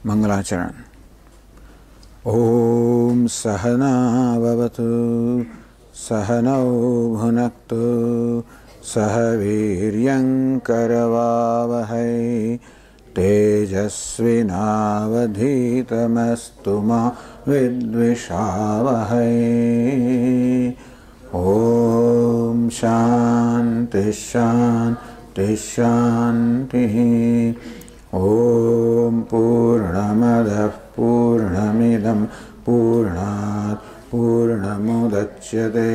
मंगलाचरण। ओम सहना भवतु सहनौ भुनक्तु सह वीर्यं करवावहै तेजस्विनावधीतमस्तु मा विद्विषावहै। ओम शांति शांति शांति। ओम पूर्णमदः पूर्णमिदं पूर्णात् पूर्णमुदच्यते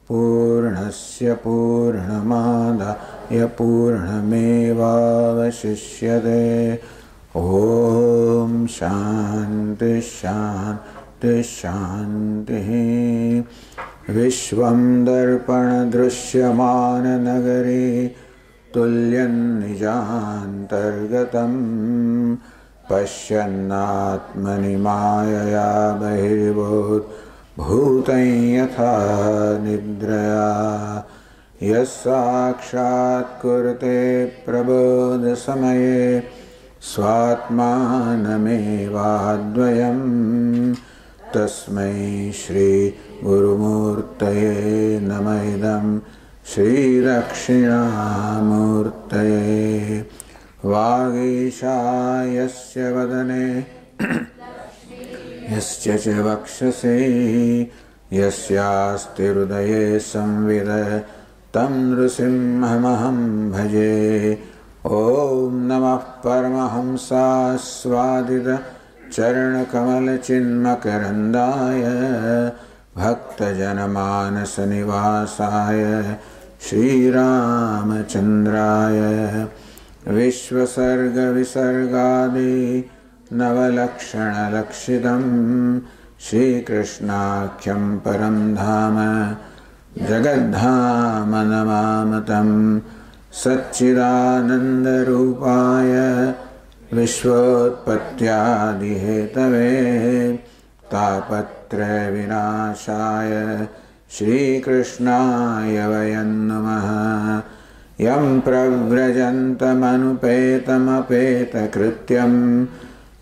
पूर्णस्य पूर्णमादाय पूर्णमेवावशिष्यते। ओम शांति शांति शांति। विश्वं दर्पणदृश्यमान नगरे तुल्यं निजान्तर्गतं पश्यन्नात्मनि मायया बहिर्भूतं यथा निद्रया यस्साक्षात् कुरुते प्रबोधसमये स्वात्मानमेवाद्वयं तस्मै श्री गुरुमूर्तये नमः इदं श्रीदक्षिणामूर्तये। वागीशायस्य वदने यस्य च वक्षसि यस्यास्ति हृदये संविद तं नृसिंहमहं भजे। ॐ नमः परमहंसास्वादित चरणकमलचिन्मकरन्दाय भक्तजनमानसनिवासाय श्रीरामचन्द्राय विश्वसर्गविसर्गादि नवलक्षणलक्षितं श्रीकृष्णाख्यं परं धाम जगद्धाम नमामतं। सच्चिदानन्दरूपाय विश्वोत्पत्त्यादिहेतवे तापत्रयविनाशाय श्रीकृष्णाय वयं नमः। यं प्रव्रजन्तमनुपेतमपेतकृत्यं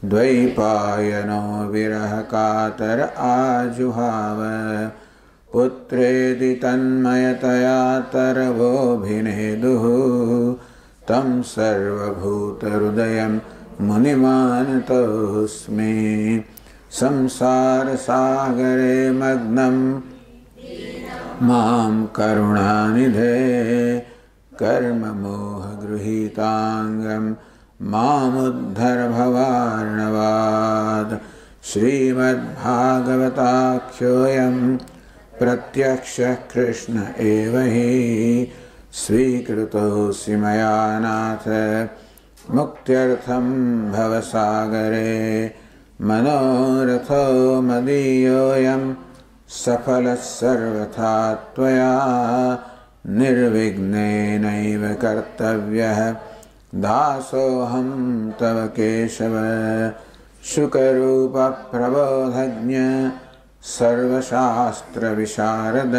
द्वैपायनो विरहकातर आजुहाव पुत्रेति तन्मयतया तरवोऽभिनेदुः तं सर्वभूतहृदयं मुनिमानतोऽस्मि। संसारसागरे मग्नं मां करुणानिधे कर्ममोहगृहीताङ्गं मामुद्धर भवार्णवात्। श्रीमद्भागवताख्योऽयं प्रत्यक्षः कृष्ण एव हि स्वीकृतोऽसि मया नाथ मुक्त्यर्थं भवसागरे। मनोरथो मदीयोऽयं सफलः सर्वथा त्वया निर्विघ्नेनैव कर्तव्यः दासोऽहं तव केशव। शुकरूपप्रबोधज्ञ सर्वशास्त्रविशारद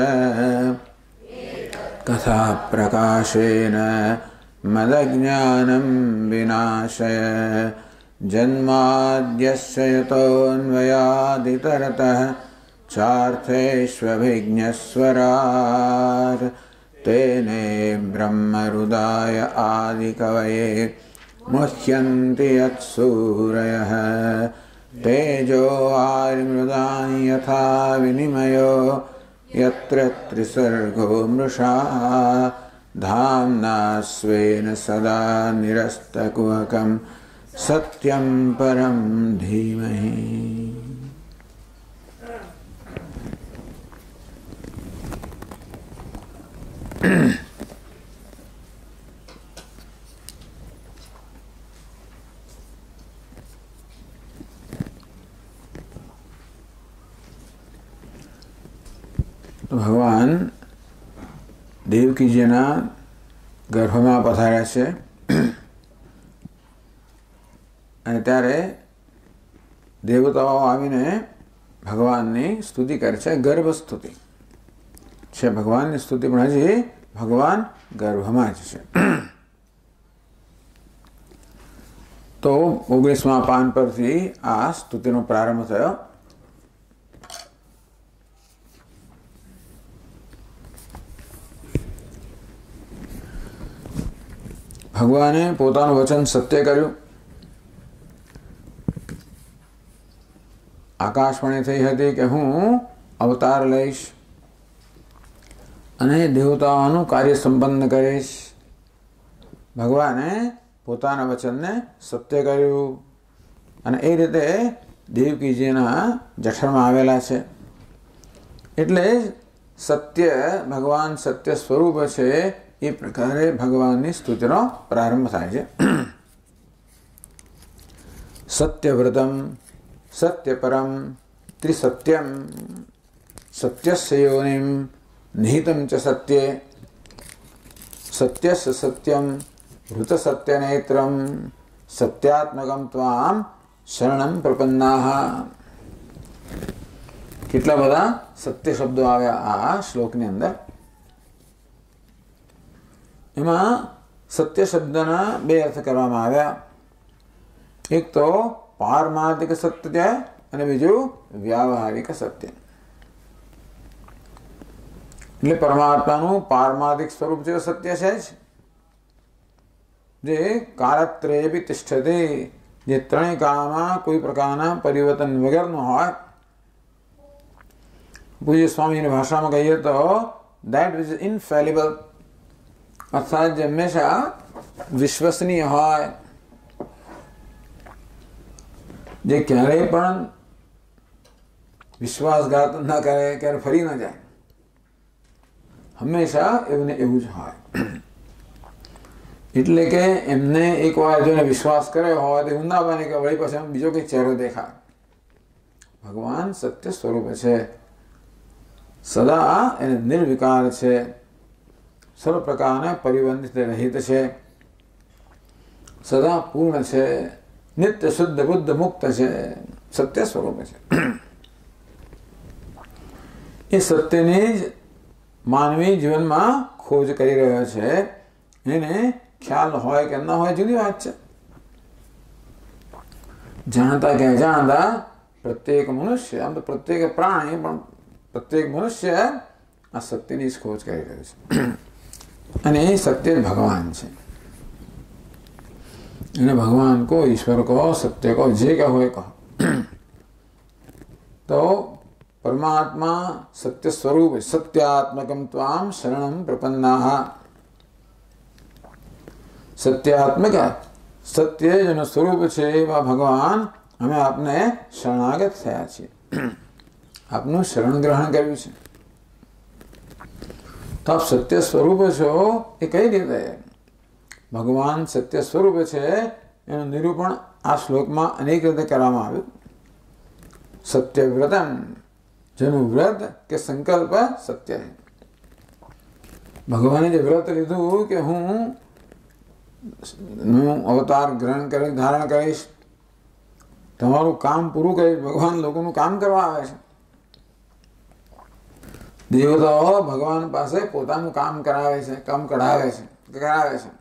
कथाप्रकाशेन मदज्ञानं विनाशय। जन्माद्यस्य यतोऽन्वयादितरतः चार्थेष्वभिज्ञस्वराट् तेने ब्रह्महृदाय आदिकवये मुह्यन्ति यत्सूरयः। तेजो वारिमृदां यथा विनिमयो यत्र त्रिसर्गो मृषा धाम्ना स्वेन सदा निरस्तकुहकं सत्यं परं धीमहि। તો ભગવાન દેવકીજીના ગર્ભમાં પધાર્યા છે અને ત્યારે દેવતાઓ આવીને ભગવાનની સ્તુતિ કરે છે। ગર્ભસ્તુતિ છે ભગવાનની સ્તુતિ, પણ હજી ભગવાન ગર્ભમાં જ છે। તો તો 19મા પાન પરથી આ સ્તુતિનો પ્રારંભ થયો. ભગવાને પોતાનું વચન સત્ય કર્યું. આકાશવાણી થઈ હતી કે હું અવતાર લઈશ અને દેવતાઓનું કાર્ય સંપન્ન કરીશ. ભગવાને પોતાના વચનને સત્ય કર્યું અને એ રીતે દેવકીજીના જઠરમાં આવેલા છે. એટલે સત્ય ભગવાન સત્ય સ્વરૂપ છે. એ પ્રકારે ભગવાનની સ્તુતિનો પ્રારંભ થાય છે. સત્યવ્રતમ સત્યપરમ ત્રિસત્યમ સત્યસ્ય યોનિમ નિહિતમ ચ સત્યે સત્યસ્ય સત્યમ ઋત સત્યનેત્રમ સત્યાત્મકમ ત્વામ શરણમ પ્રપન્નાહ. કેટલા બધા સત્ય શબ્દો આવ્યા આ શ્લોકની અંદર. એમાં સત્ય શબ્દના બે અર્થ કરવામાં આવ્યા. એક તો પારમાર્થિક સત્ય અને બીજું વ્યાવહારિક સત્ય. એટલે પરમાત્માનું પારમાર્થિક સ્વરૂપ જે સત્ય છે જે કાળત્રયેપી તિષ્ઠતે, જે ત્રણેય કાળમાં કોઈ પ્રકારના પરિવર્તન વગરનું હોય. પૂજ્ય સ્વામીની ભાષામાં કહીએ તો that which is infallible, અર્થાત જે હંમેશા વિશ્વસનીય હોય, જે ક્યારેય પણ વિશ્વાસઘાત ન કરે, ક્યારે ફરી ન જાય, હંમેશા એવું ને એવું જ હોય. એટલે કે એમને એકવાર જોઈને વિશ્વાસ કર્યો હોય તો એવું ના બને કે વળી પછી બીજો કંઈક ચહેરો દેખાય. ભગવાન સત્ય સ્વરૂપ છે, સદા એને નિર્વિકાર છે, સર્વ પ્રકારના પરિબંધિત રહિત છે, સદા પૂર્ણ છે, નિત્ય શુદ્ધ બુદ્ધ મુક્ત છે, સત્ય સ્વરૂપ છે. એ સત્યની જ માનવી જીવનમાં ખોજ કરી રહ્યો છે. એને ખ્યાલ હોય કે ન હોય જુદી વાત છે. જાણતા કે અજાણતા પ્રત્યેક મનુષ્ય, આમ તો પ્રત્યેક પ્રાણી, પણ પ્રત્યેક મનુષ્ય આ સત્યની જ ખોજ કરી રહ્યો છે. અને એ સત્ય ભગવાન છે. એને ભગવાન કો, ઈશ્વર કો, સત્ય કો, જે કહો એ કહો. તો પરમાત્મા સત્ય સ્વરૂપ સત્યાત્મકમ ત્વામ શરણમ પ્રપન્નાહ. સત્યાત્મક સત્ય જેનું સ્વરૂપ છે એવા ભગવાન અમે આપને શરણાગત થયા છીએ, આપનું શરણ ગ્રહણ કર્યું છે. તો આપ સત્ય સ્વરૂપ છો એ કઈ રીતે? ભગવાન સત્ય સ્વરૂપ છે એનું નિરૂપણ આ શ્લોકમાં અનેક રીતે કરવામાં આવ્યું. સત્યવ્રતમ, જેનું વ્રત કે સંકલ્પ સત્ય છે. ભગવાને જે વ્રત લીધું કે હું અવતાર ધારણ કરીશ, તમારું કામ પૂરું કરીશ. ભગવાન લોકોનું કામ કરવા આવે છે. દેવતાઓ ભગવાન પાસે પોતાનું કામ કરાવે છે, કામ કરાવે છે.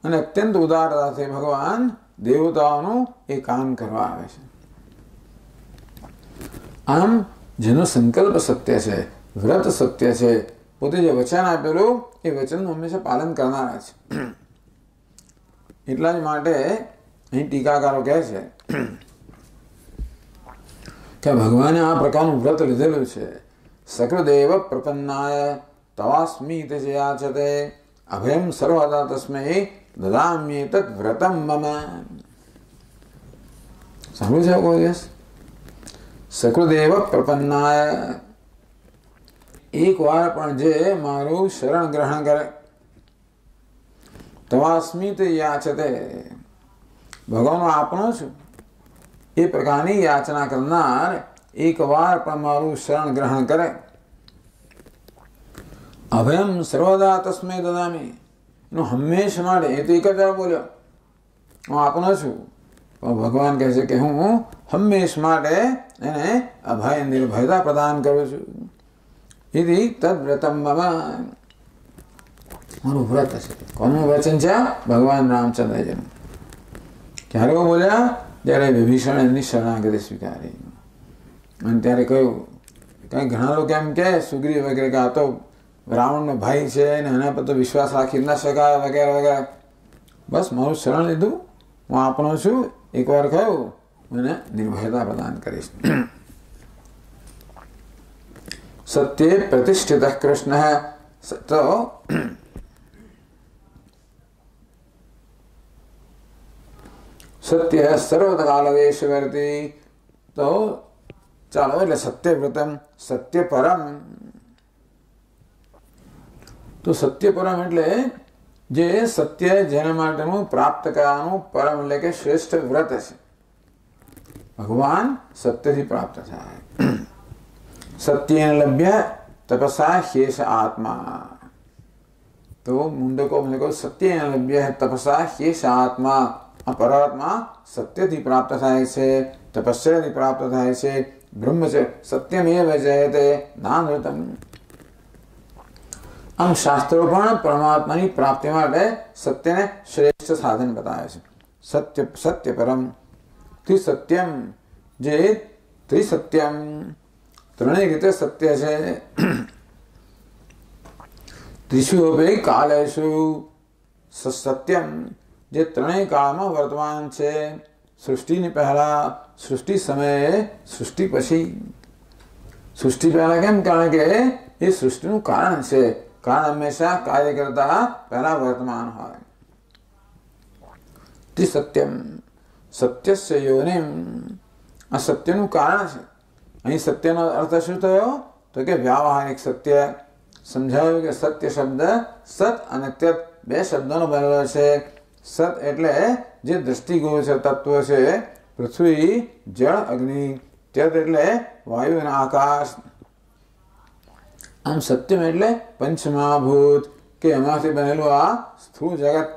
અને અત્યંત ઉદારતાથી ભગવાન દેવતાઓનું એ કામ કરવા આવે છે. આમ જેનો સંકલ્પ સત્ય છે, વ્રત સત્ય છે, પોતે જે વચન આપેલું એ વચનનું હંમેશા પાલન કરનારા છે. એટલા જ માટે અહીં ટીકાકારો કહે છે કે ભગવાને આ પ્રકારનું વ્રત લીધેલું છે. સકૃદેવ પ્રપન્નાય તવાસ્મી તે યાચતે અભયમ સર્વદા તસ્મૈ દદામ્યે તદ વ્રતમ મમ. સાંભળ્યું છે કોઈ દિવસ? સકૃદેવ પ્રપન્નાય, એક વાર પણ જે મારું શરણ ગ્રહણ કરે, તવાસ્મી તે યાચતે, ભગવાન આપણો છું એ પ્રકારની યાચના કરનાર એક વાર પણ મારું શરણ ગ્રહણ કરે, અભયમ સર્વદા તસ્મૈ દદામિ, એનું હંમેશા માટે, એ તો એક જ બોલ્યો હું આપણો છું, પણ ભગવાન કહે છે કે હું હંમેશ માટે એને અભય નિર્ભયતા પ્રદાન કરું છું. ઇતિ તદ વ્રતમ મમ, મારું વ્રત છે. કોનું વચન છે? ભગવાન રામચંદ્રજીનું. ત્યારે એવું બોલ્યા જ્યારે વિભીષણ એમની શરણાગતિ સ્વીકારી. અને ત્યારે કહ્યું, કંઈ ઘણા લોકો એમ કહે સુગ્રીવ વગેરે કે આ તો રાવણનો ભાઈ છે ને એના પર તો વિશ્વાસ રાખી ના શકાય વગેરે વગેરે. બસ મારું શરણ લીધું, હું આપણો છું, એકવાર કહ્યું મને નિર્ભયતા પ્રદાન કરીશ. સત્ય પ્રતિષ્ઠિત કૃષ્ણ. તો સત્ય સર્વકાલ વેશવર્તી. તો ચાલો એટલે સત્યવ્રતમ સત્ય પરમ. તો સત્ય પરમ એટલે જે સત્ય જેના માટેનું પ્રાપ્ત કરવાનું પરમ એટલે કે શ્રેષ્ઠ વ્રત છે. ભગવાન સત્યથી પ્રાપ્ત થાય. સત્યેન લભ્ય તપસા હેષ આત્મા. તો મુંડકો મને કહું સત્યેન લભ્ય તપસા હેષ આત્મા. આ પરાત્મા સત્યથી પ્રાપ્ત થાય છે, તપસ્યાથી પ્રાપ્ત થાય છે. બ્રહ્મચર્ય સત્યમેવ જયતે નાનૃતમ. આમ શાસ્ત્રો પણ પરમાત્માની પ્રાપ્તિ માટે સત્યને શ્રેષ્ઠ સાધન બતાવે છે. સત્ય સત્ય પરમ ત્રિસત્યમ. જે ત્રિસત્યમ ત્રણેય રીતે સત્ય છે. ત્રિષુ અપી કાલેષુ સત્યમ. જે ત્રણેય કાળમાં વર્તમાન છે. સૃષ્ટિની પહેલા, સૃષ્ટિ સમયે, સૃષ્ટિ પછી. સૃષ્ટિ પહેલા કેમ? કારણ કે એ સૃષ્ટિનું કારણ છે. કારણ હંમેશા કાર્ય કરતા પહેલા વર્તમાન હોય. ત્રિસત્યમ સત્યસ્ય યોનિમ. આ સત્યનું કારણ છે. અહીં સત્યનો અર્થ શું થયો? તો કે વ્યાવહારિક સત્ય. સમજાવ્યું કે સત્ય શબ્દ સત અને ત્યત બે શબ્દોનો બનેલો છે. સત એટલે જે દ્રષ્ટિગોચર તત્વ છે, પૃથ્વી, જળ, અગ્નિ. ત્યત એટલે વાયુ અને આકાશ. આમ સત્યમ એટલે પંચમહાભૂત કે એમાંથી બનેલું આ સ્થૂળ જગત.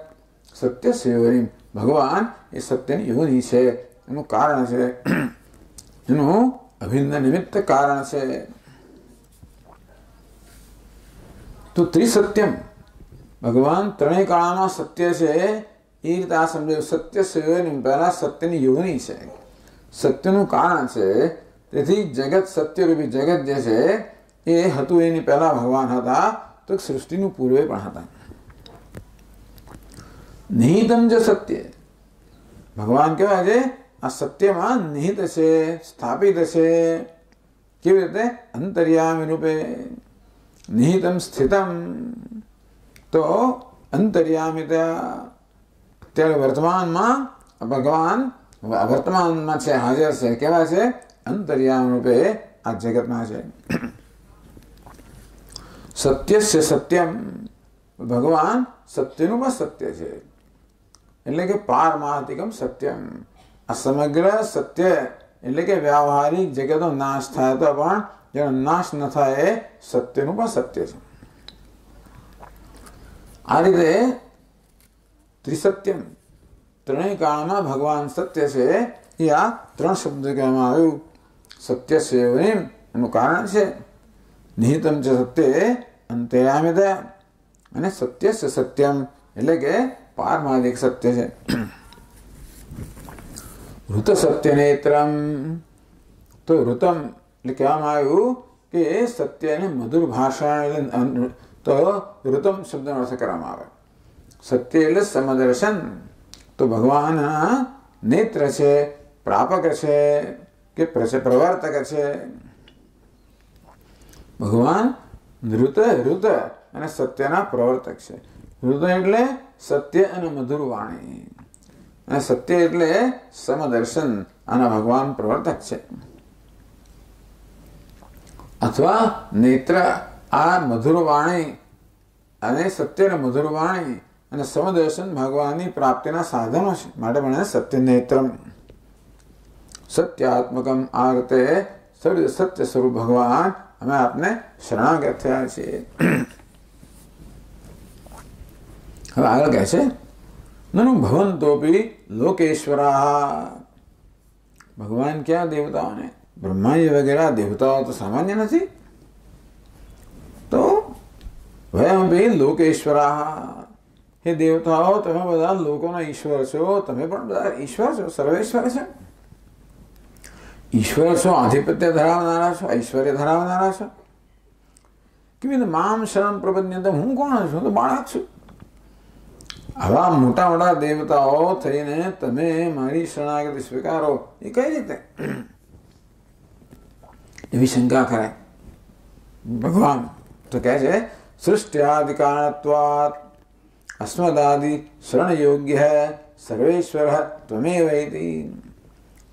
સત્ય સેવરી. ભગવાન એ સત્યની યોની છે, એનું કારણ છે, એનું અભિન્ન નિમિત્ત કારણ છે. તો ત્રિસત્યમ ભગવાન ત્રણેય કાળમાં સત્ય છે. એ રીતે આ સમજાયું. સત્ય સેવની પહેલા સત્યની યોની છે, સત્યનું કારણ છે. તેથી જગત સત્યરૂપી જગત જે છે એ હતું એની પહેલા ભગવાન હતા, તો સૃષ્ટિનું પૂર્વે પણ હતા. નિહિતમ જ સત્ય. ભગવાન કહેવાય છે આ સત્યમાં નિહિત છે, સ્થાપિત છે. કેવી રીતે? અંતર્યામી રૂપે. નિહિતમ સ્થિતમ. તો અંતર્યામિતા. ત્યારે વર્તમાનમાં ભગવાન વર્તમાનમાં છે, હાજર છે. કેવા છે? અંતર્યામી રૂપે આ જગતમાં છે. સત્યસ્ય સત્યમ. ભગવાન સત્યનું પણ સત્ય છે. એટલે કે પારમાર્થિકમ સત્યમ. આ સમગ્ર સત્ય એટલે કે વ્યાવહારિક જગતનો નાશ થાય તો પણ જેનો નાશ ન થાય એ સત્યનું પણ સત્ય છે. આ રીતે ત્રિસત્યમ ત્રણેય કાળમાં ભગવાન સત્ય છે. એ આ ત્રણ શબ્દ કહેવામાં આવ્યું. સત્ય સેવનીમ એનું કારણ છે. નિહિતમ ચ સત્ય અંતર્યામિતા. અને સત્ય સત્યમ એટલે કે પારમાર્થિક સત્ય છે. ઋત સત્ય નેત્રમ. તો ઋતમ એટલે કહેવામાં આવ્યું કે એ સત્ય અને મધુર ભાષા. તો ઋતમ શબ્દનો અર્થ કરવામાં આવે. સત્ય એટલે સમદર્શન. તો ભગવાનના નેત્ર છે, પ્રાપક છે કે પ્રવર્તક છે. ભગવાન ઋત અને સત્યના પ્રવર્તક છે. ઋત એટલે સત્ય અને મધુર વાણી, અને સત્ય એટલે સમદર્શન. આના ભગવાન પ્રવર્તક છે. અથવા નેત્ર આ મધુર વાણી અને સત્ય અને મધુર વાણી અને સમદર્શન ભગવાનની પ્રાપ્તિના સાધનો છે. માટે પણ સત્ય નેત્રમ. સત્યાત્મકમ. આ રીતે સત્ય સ્વરૂપ ભગવાન અમે આપને શરણાગત થયા છીએ. હવે આગળ કહે છે નનુ ભવંતોપી લોકેશ્વરા. ભગવાન ક્યાં દેવતાઓને? બ્રહ્માજી વગેરે દેવતાઓ તો સામાન્ય નથી. તો વયમપી લોકેશ્વરા. હે દેવતાઓ, તમે બધા લોકોના ઈશ્વર છો, તમે પણ બધા ઈશ્વર છો, સર્વેશ્વર છે. ઈશ્વર છો, આધિપત્ય ધરાવનારા છો, ઐશ્વર્ય ધરાવનારા છો. કેવી રીતે મામ શરણ પ્રપદ્યંતે, હું કોણ છું? તો બાળક છું. આવા મોટા મોટા દેવતાઓ થઈને તમે મારી શરણાગતિ સ્વીકારો, એ કઈ રીતે? એવી શંકા કરે. ભગવાન તો કહે છે સૃષ્ટિયાદિ કારણત્વાत् અસ્મદાદિ શરણ યોગ્ય સર્વેશ્વર ત્વમેવ ઇતિ.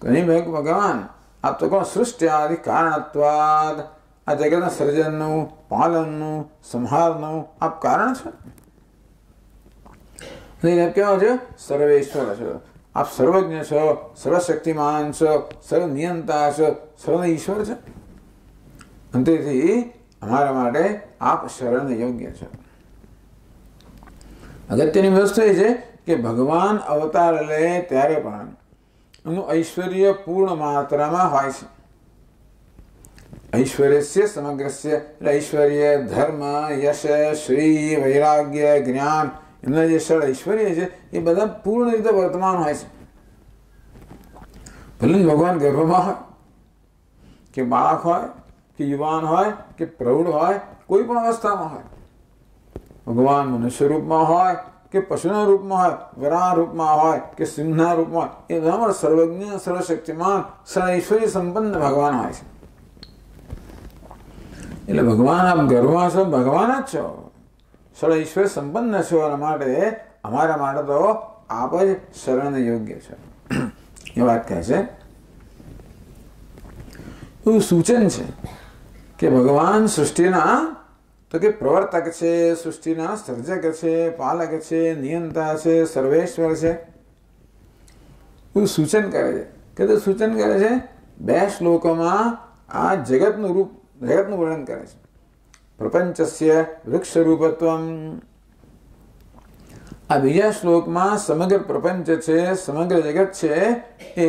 કઈ ભગવાન આપ તો કહો સૃષ્ટિયાદિ કારણત્વાत्, આ જગતના સર્જનનું, પાલનનું, સંહારનું આપ કારણ છો. આપ કેવા છો? સર્વેશ્વર છો. આપ સર્વજ્ઞ છો, સર્વશક્તિમાન છો, સર્વનિયંતા છો, સર્વ ઈશ્વર છો. અંતેથી અમારા માટે આપ શરણ યોગ્ય છો. અગત્યની વસ્તુ એ છે કે ભગવાન અવતાર લે ત્યારે પણ એનું ઐશ્વર્ય પૂર્ણ માત્રામાં હોય છે. ઐશ્વર્યસ્ય સમગ્રસ્ય, એટલે ઐશ્વર્ય, ધર્મ, યશ, શ્રી, વૈરાગ્ય, જ્ઞાન, એમના જે ષડ ઐશ્વર્ય છે એ બધા પૂર્ણ રીતે વર્તમાન હોય છે. ભલે ભગવાન ગર્ભમાં હોય કે બાળક હોય કે યુવાન હોય કે પ્રૌઢ હોય, કોઈ પણ અવસ્થામાં હોય, ભગવાન મનુષ્ય રૂપમાં હોય કે પશુના રૂપમાં હોય, વરાહ રૂપમાં હોય કે સિંહના રૂપમાં હોય, એ બધા સર્વજ્ઞ, સર્વશક્તિમાન, સર્વૈશ્વર્ય સંપન્ન ભગવાન હોય છે. એટલે ભગવાન આપ ગર્ભમાં છો, ભગવાન જ છો, સર્વૈશ્વર્ય સંપન્ન છો. એના માટે અમારા માટે તો આપ જ શરણ યોગ્ય છે. એ વાત કહે છે. એવું સૂચન છે કે ભગવાન સૃષ્ટિના તો કે પ્રવર્તક છે, સૃષ્ટિના સર્જક છે, પાલક છે, નિયંતા છે, સર્વેશ્વર છે. એવું સૂચન કરે છે. કે તો સૂચન કરે છે 2 શ્લોકોમાં આ જગતનું રૂપ, જગતનું વર્ણન કરે છે. પ્રપંચસ્ય વૃક્ષ રૂપત્વમ. આ બીજા શ્લોકમાં સમગ્ર પ્રપંચ છે, સમગ્ર જગત છે એ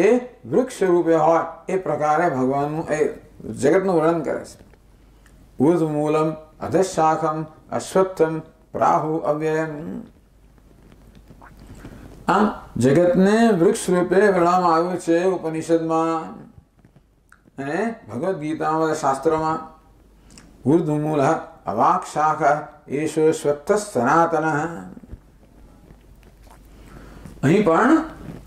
વૃક્ષ રૂપે હોય એ પ્રકારે ભગવાનનું એ જગતનું વર્ણન કરે છે. ઉર્ધ્વમૂલમ અધઃશાખમ અશ્વત્થમ પ્રાહુ અવ્યયમ. આમ જગતને વૃક્ષ રૂપે વર્ણવવામાં આવ્યું છે ઉપનિષદમાં અને ભગવદ્ ગીતામાં, શાસ્ત્રોમાં. ઉર્ધ્વમૂલ અવાક શાખ એષો શ્વત્થ સનાતન. અહીં પણ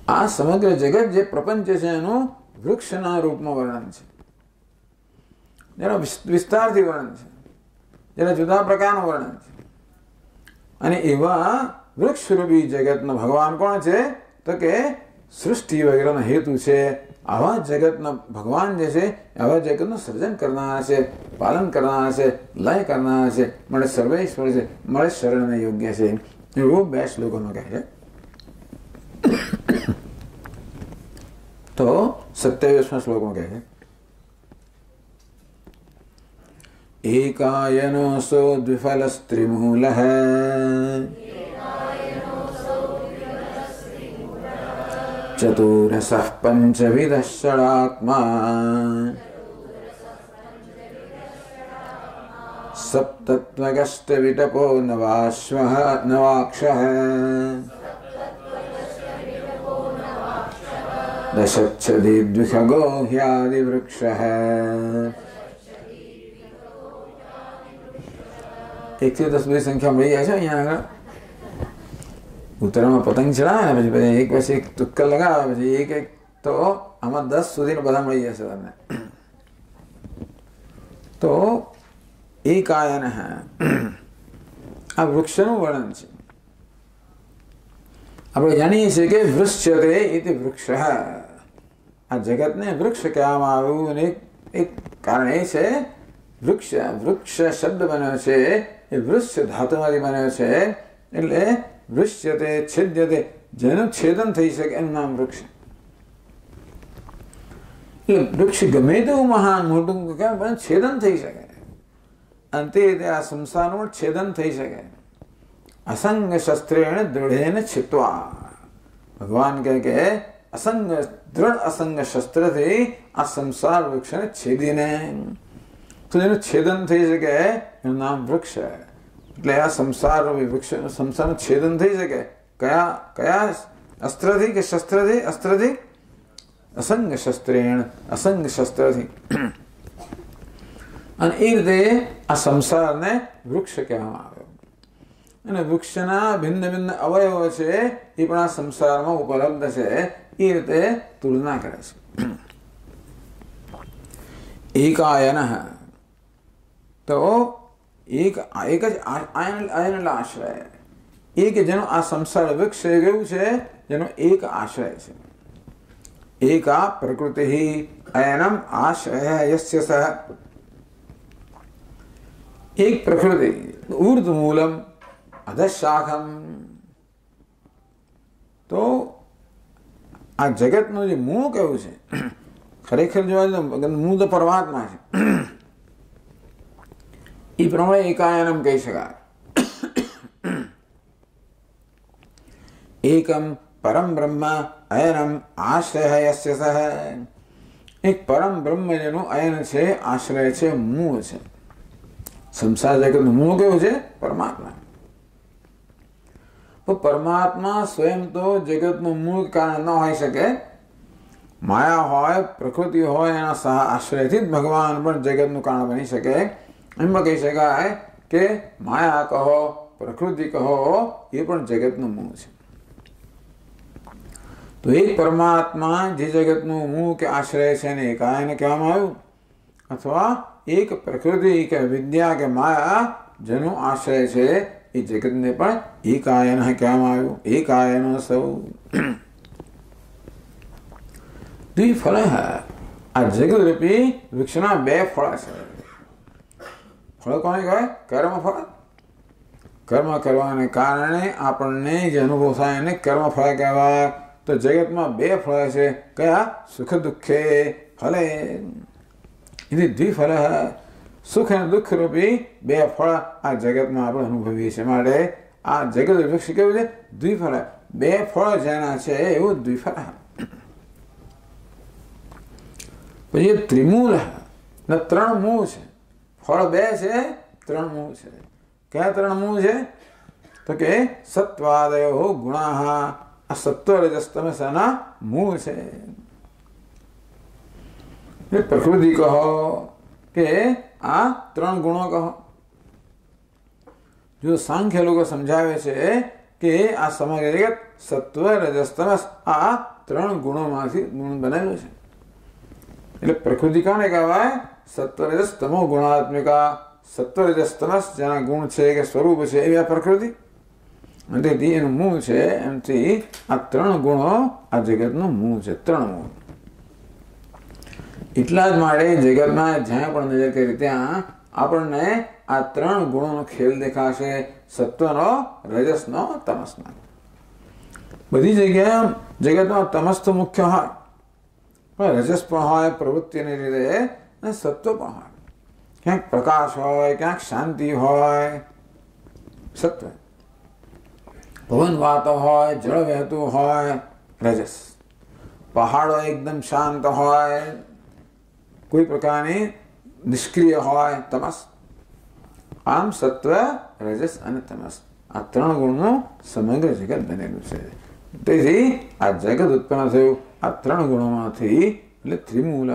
આ સમગ્ર જગત જે પ્રપંચ છે એનું વૃક્ષના રૂપમાં વર્ણન છે, જેનો વિસ્તારથી વર્ણન છે, જેના જુદા પ્રકારનું વર્ણન છે. અને એવા વૃક્ષરૂપી જગતનો ભગવાન કોણ છે? તો કે સૃષ્ટિ વગેરેનો હેતુ છે. આવા જગતનો ભગવાન જે છે આવા જગતનું સર્જન કરનારા છે, પાલન કરનારા છે, લય કરનારા છે, મળે સર્વેશ્વર છે, મળે શરણને યોગ્ય છે. એવું 2 શ્લોકોમાં કહે છે. તો 27મા શ્લોકમાં કહે છે એકાયનોસો દ્વિફલસ્ત્રિમૂલઃ ચતુરસઃ પંચવિધઃ ષડાત્મા સપ્તત્વગષ્ટવિટપો નવાક્ષઃ દશચ્છદિ દ્વિખગો હ્યાદિવૃક્ષઃ. 1 થી 10 બધી સંખ્યા મળી જાય છે અહીંયા આગળ. ઉત્તરાયણમાં પતંગ ચડાવે ને પછી એક પછી એક તુક્કલ લગાવે, પછી એક એક, તો આમાં 10 સુધીના બધા મળી જશે તમને. તો એકાયન આ વૃક્ષનું વર્ણન છે. આપણે જાણીએ છીએ કે વૃક્ષતે ઇતિ વૃક્ષ. આ જગતને વૃક્ષ કહેવામાં આવ્યું અને એક કારણ એ છે વૃક્ષ, વૃક્ષ શબ્દ બન્યો છે એ વૃક્ષ ધાતુમાંથી બન્યો છે. એટલે વૃક્ષતે છેદ્યતે, જેનું છેદન થઈ શકે એનું નામ વૃક્ષ. એટલે વૃક્ષ ગમે તેવું મહાન મોટું કેમ પણ છેદન થઈ શકે, અંતે આ સંસારનું છેદન થઈ શકે. અસંગ શસ્ત્રેણ દૃઢેન છિત્વા. ભગવાન કહે કે અસંગ, દ્રઢ અસંગ શસ્ત્રથી આ સંસાર વૃક્ષને છેદીને, તો જેનું છેદન થઈ શકે એનું નામ વૃક્ષ. એટલે આ સંસાર વૃક્ષ સંસારનું છેદન થઈ શકે કયા કયા અસ્ત્રથી કે શસ્ત્રથી? અસ્ત્રથી, અસંગ શસ્ત્રેણ, અસંગ શસ્ત્રથી. અને એ રીતે આ સંસારને વૃક્ષ કહેવામાં આવે. અને વૃક્ષના ભિન્ન ભિન્ન અવયવો છે એ પણ આ સંસારમાં ઉપલબ્ધ છે. એ રીતે તુલના કરે છે. એકાયન તો એક એક જ આયન આશ્રય, એક જેનો આ સંસાર વૃક્ષ કેવું છે? જેનો એક આશ્રય છે. એકા પ્રકૃતિ અયનમ આશ્રય યસ્ય સહ. એક પ્રકૃતિ ઊર્ધ્વમૂલમ અધઃશાખમ. તો આ જગતનું જે મૂળ કયું છે? ખરેખર જોવા તો મૂળ તો પરમાત્મા છે. એ પ્રમાણે એકાયનમ કહી શકાય. એકમ પરમ બ્રહ્મ અયનમ આશ્રય યસ્ય સહ. એક પરમ બ્રહ્મ જેનું અયન છે, આશ્રય છે, મૂળ છે. સંસાર જગતનું મૂળ કેવું છે? પરમાત્મા. તો પરમાત્મા સ્વયં તો જગતનું મૂળ કારણ ન હોઈ શકે. માયા હોય, પ્રકૃતિ હોય, એના સહ આશ્રયથી જ ભગવાન પણ જગતનું કારણ બની શકે. એમાં કહી શકાય કે માયા કહો, પ્રકૃતિ કહો, એ પણ જગતનું મૂળ છે. તો એક પરમાત્મા જે જગતનું મૂળ કે આશ્રય છે એને એકાયન કહેવામાં આવ્યું. અથવા એક પ્રકૃતિ કે વિદ્યા કે માયા જેનો આશ્રય છે એ જગતને પણ એકાયન કહેવામાં આવ્યું. એકાયનો સૌ દ્વિફલ. આ જગતરૂપી વૃક્ષના બે ફળ છે. ફળ કોને કહેવાય? કર્મફળ. કર્મ કરવાને કારણે આપણને જે અનુભવ થાય એને કર્મફળ કહેવાય. તો જગતમાં બે ફળ છે. કયા? સુખ દુઃખે ફલે. એટલે દ્વિફલ. સુખ અને દુઃખ રૂપી બે ફળ આ જગતમાં આપણે અનુભવીએ છીએ. માટે આ જગત વૃક્ષ કેવું છે? દ્વિફલ. બે ફળ જેના છે એવું દ્વિફલ. પછી ત્રિમૂલ. ત્રણ મૂળ છે. ફળ બે છે, ત્રણ મૂળ છે. કયા ત્રણ મૂળ છે? તો કે સત્વાદયો ગુણા. આ સત્વ રજસ તમસના મૂળ છે. પ્રકૃતિ કહો કે આ ત્રણ ગુણો કહો. જો સાંખ્ય લોકો સમજાવે છે કે આ સમગ્ર જગત સત્વ રજસ તમસ આ ત્રણ ગુણોમાંથી ગુણ બનેલું છે. એટલે પ્રકૃતિ કોને કહેવાય? સત્વ રજસ તમો ગુણાત્મિકા. સત્વ રજસ તમસ જેના ગુણ છે કે સ્વરૂપ છે એવી આ પ્રકૃતિ. અને એનું મૂળ છે. એમથી આ ત્રણ ગુણો આ જગતનું મૂળ છે. ત્રણ મૂળ. એટલા જ માટે જગતમાં જ્યાં પણ નજર કરી ત્યાં આપણને આ ત્રણ ગુણોનો ખેલ દેખાશે. સત્વનો, રજસનો, તમસનો. બધી જગ્યાએ જગતમાં તમસ તો મુખ્ય હોય, પણ રજસ પણ હોય પ્રવૃત્તિને લીધે, અને સત્વ પણ હોય. ક્યાંક પ્રકાશ હોય, ક્યાંક શાંતિ હોય. સત્વ. પવન વાતો હોય, જળ વહેતું હોય, રજસ. પહાડો એકદમ શાંત હોય, કોઈ પ્રકારની નિષ્ક્રિય હોય, તમસ. આમ સત્વ, રજસ અને તમસ આ ત્રણ ગુણનું સમગ્ર જગત બનેલું છે. તેથી આ જગત ઉત્પન્ન થયું આ ત્રણ ગુણોમાંથી. એટલે ત્રિમૂલ.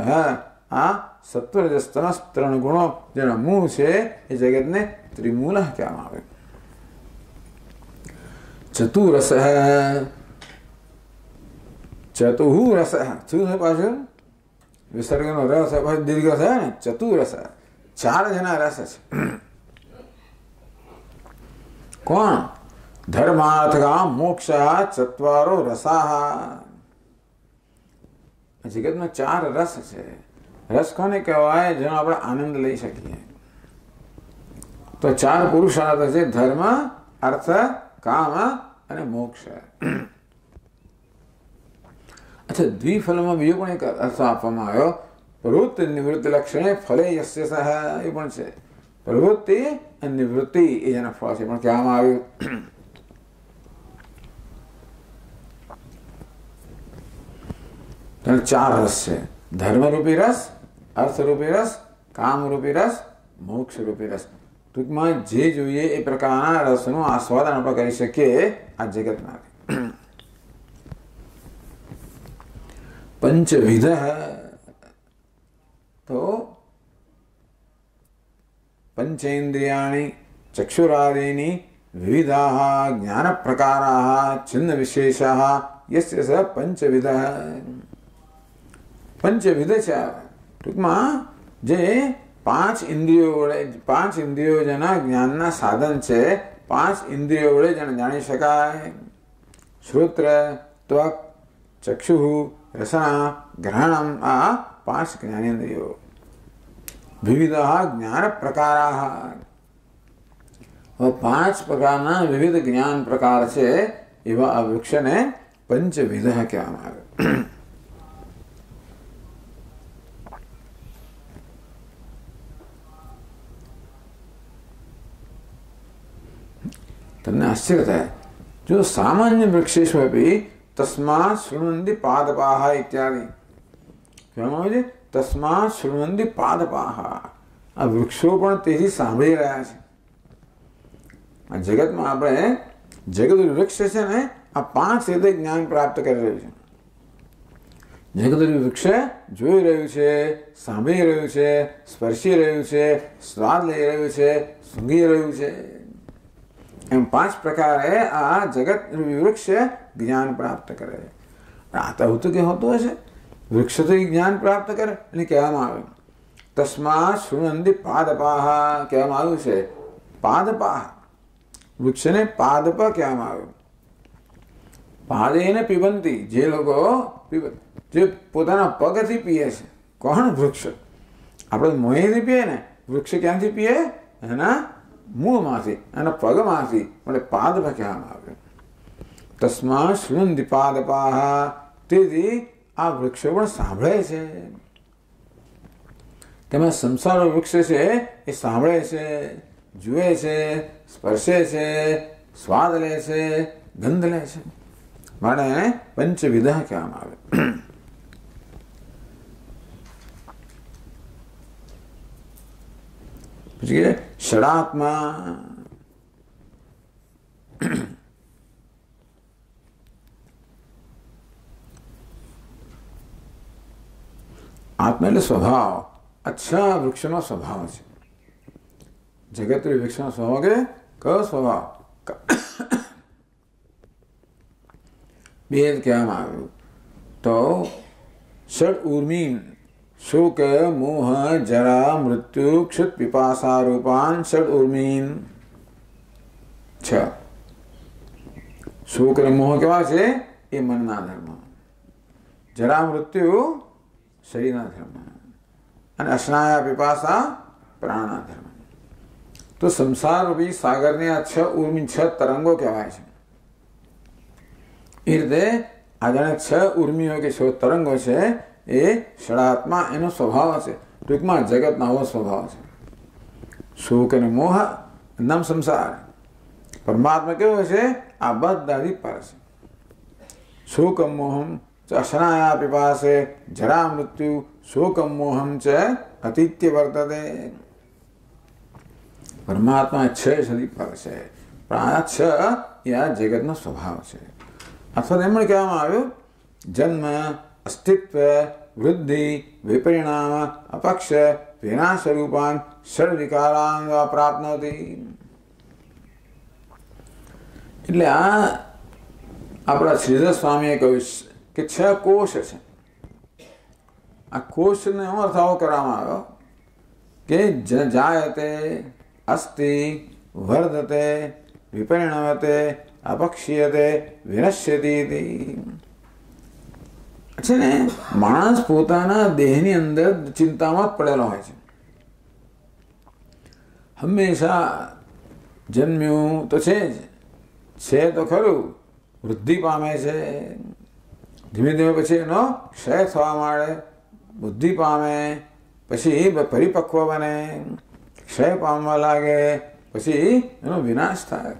આ સત્વ, રજસ, તમસ ત્રણ ગુણો જેના મૂળ છે એ જગતને ત્રિમૂલ કહેવામાં આવે. ચતુરસ. ચતુરસ. શું છે પાછું? વિસર્ગનો રસ દીર્ઘ છે ને. ચતુરસ. ચાર જણા રસ છે. કોણ? ધર્માર્થ કામ મોક્ષ ચત્વારો રસા. જગતમાં ચાર રસ છે. રસ કોને કહેવાય? જેનો આપણે આનંદ લઈ શકીએ. તો ચાર પુરુષાર્થ છે: ધર્મ, અર્થ, કામ અને મોક્ષ. અચ્છા, દ્વિફલમાં બીજો પણ એક અર્થ આપવામાં આવ્યો. પ્રવૃત્તિ નિવૃત્તિ લક્ષણે ફલે યસ્ય સહ. એ પણ છે. પ્રવૃત્તિ અને નિવૃત્તિ એ જેના ફળ છે પણ કહેવામાં આવ્યું. ચાર રસ છે: ધર્મરૂપી રસ, અર્થરૂપી રસ, કામરૂપી રસ, મોક્ષરૂપી રસ. ટૂંકમાં જે જોઈએ એ પ્રકારના રસનું આસ્વાદન આપણે કરી શકીએ આ જગતમાંથી. પંચવિધ તો પંચેન્દ્રિયાણી ચક્ષુરાદીની વિવિધાः જ્ઞાન પ્રકારાः છિન્ન વિશેષાः યસ્ય સ પંચવિધ. પંચવિધ છે ટૂંકમાં જે પાંચ ઇન્દ્રિયો જેના જ્ઞાનના સાધન છે, પાંચ ઇન્દ્રિયો વડે જેને જાણી શકાય. શ્રોત્ર, ત્વક, ચક્ષુ, રસના, ગ્રહણમ, આ પાંચ જ્ઞાનેન્દ્રિયો. વિવિધાः જ્ઞાન પ્રકારાः, પાંચ પ્રકારના વિવિધ જ્ઞાન પ્રકાર છે એવા આ વૃક્ષને પંચવિધ કહેવામાં આવે. તમને આશ્ચર્ય થાય, જો સામાન્ય વૃક્ષેષુ અપી તસ્માत् શૃણ્વન્તિ પાદપાः ઇત્યાદિ કહેવામાં આવે છે. તસ્માत् શૃણ્વન્તિ પાદપાः, આ વૃક્ષો પણ તેથી સાંભળી રહ્યા છે. આ જગતમાં આપણે જગત વૃક્ષ છે ને, આ પાંચ રીતે જ્ઞાન પ્રાપ્ત કરી રહ્યું છે. જગત વૃક્ષ જોઈ રહ્યું છે, સાંભળી રહ્યું છે, સ્પર્શી રહ્યું છે, સ્વાદ લઈ રહ્યું છે, સૂંઘી રહ્યું છે. એમ પાંચ પ્રકારે આ જગત વૃક્ષ જ્ઞાન પ્રાપ્ત કરે. આતા હોતું કે હોતું હશે, વૃક્ષથી જ્ઞાન પ્રાપ્ત કરે એને કહેવામાં આવે. તસ્માत् શૃણ્વન્તિ પાદપાः કહેવામાં આવ્યું છે. પાદપાः વૃક્ષને પાદપ કહેવામાં આવ્યું. પાદેન પીબંતી, જે લોકો જે પોતાના પગથી પીએ છે. કોણ? વૃક્ષ. આપણે મોંથી પીએ ને, વૃક્ષ ક્યાંથી પીએ? એના મૂળમાંથી, એના પગમાંથી, એટલે પાદપ કહેવામાં આવ્યું. તસ્માत् શૃણ્વન્તિ પાદપાः, તેથી આ વૃક્ષો પણ સાંભળે છે. તેમાં સંસાર વૃક્ષ છે એ સાંભળે છે, જુએ છે, સ્પર્શે છે, સ્વાદ લે છે, ગંધ લે છે. માટે એને પંચવિધ કહેવામાં આવે. પછી ષડાત્મા, આત્મા એટલે સ્વભાવ. અચ્છા વૃક્ષનો સ્વભાવ છે. જગત વૃક્ષનો સ્વભાવ કે કયો સ્વભાવ? બેદ કહેવામાં આવ્યું. તો ષડ ઉર્મીન શોક, મોહ, જરા, મૃત્યુ, ક્ષુત, પીપાસા રૂપાન ષડ ઉર્મીન. છ. શોક અને મોહ કેવા છે? એ મનના ધર્મ. જરા મૃત્યુ શરીરના ધર્મ. અને અશ્નાયા પીપાસા પ્રાણના ધર્મ. તો સંસાર રૂપી સાગરની આ છ ઉર્મી, છ તરંગો કહેવાય છે. એ રીતે આ જાણે છ ઉર્મીઓ કે છ તરંગો છે એ ષડાત્મા એનો સ્વભાવ છે. ટૂંકમાં જગતનો આવો સ્વભાવ છે. શોક અને મોહ નામ સંસાર. પરમાત્મા કેવો છે? આ બધાથી પર છે. શોકમ મોહમ અશ્નાયા પીપાસે જરા મૃત્યુ શોકમ મોહમ ચ અતિત્ય વર્તતે. પરમાત્મા છ સદી પર છે, પણ આ છ એ આ જગતનો સ્વભાવ છે. અથવા એમણે કહેવામાં આવ્યું જન્મ, અસ્તિત્વ, વૃદ્ધિ, વિપરિણામ, અપક્ષ, વિનાશ રૂપાન ષડ વિકારાન પ્રાપ્નોતિ. એટલે આ આપણા શ્રીધર સ્વામીએ કહ્યું કે છ કોષ છે. આ કોષને એવો અર્થ આવો કરવામાં આવ્યો કે જાયતે, અસ્તિ, વર્ધતે, વિપરિણમતે, અપક્ષીયતે, વિનશ્યતિ. છે ને, માણસ પોતાના દેહની અંદર ચિંતામાં જ પડેલો હોય છે. હંમેશા જન્મ્યું તો છે જ, છે તો ખરું, વૃદ્ધિ પામે છે, ધીમે ધીમે પછી એનો ક્ષય થવા માંડે, બુદ્ધિ પામે, પછી પરિપક્વ બને, ક્ષય પામવા લાગે, પછી એનો વિનાશ થાય.